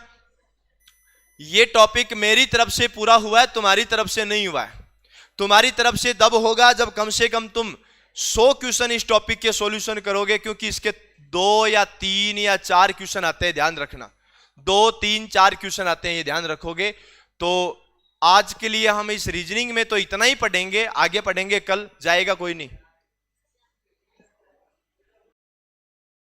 Speaker 1: ये टॉपिक मेरी तरफ से पूरा हुआ है, तुम्हारी तरफ से नहीं हुआ है। तुम्हारी तरफ से तब होगा जब कम से कम तुम 100 क्वेश्चन इस टॉपिक के सॉल्यूशन करोगे, क्योंकि इसके 2 या 3 या 4 क्वेश्चन आते हैं, ध्यान रखना। 2, 3, 4 क्वेश्चन आते हैं, ये ध्यान रखोगे। तो आज के लिए हम इस रीजनिंग में तो इतना ही पढ़ेंगे, आगे पढ़ेंगे कल, जाएगा कोई नहीं।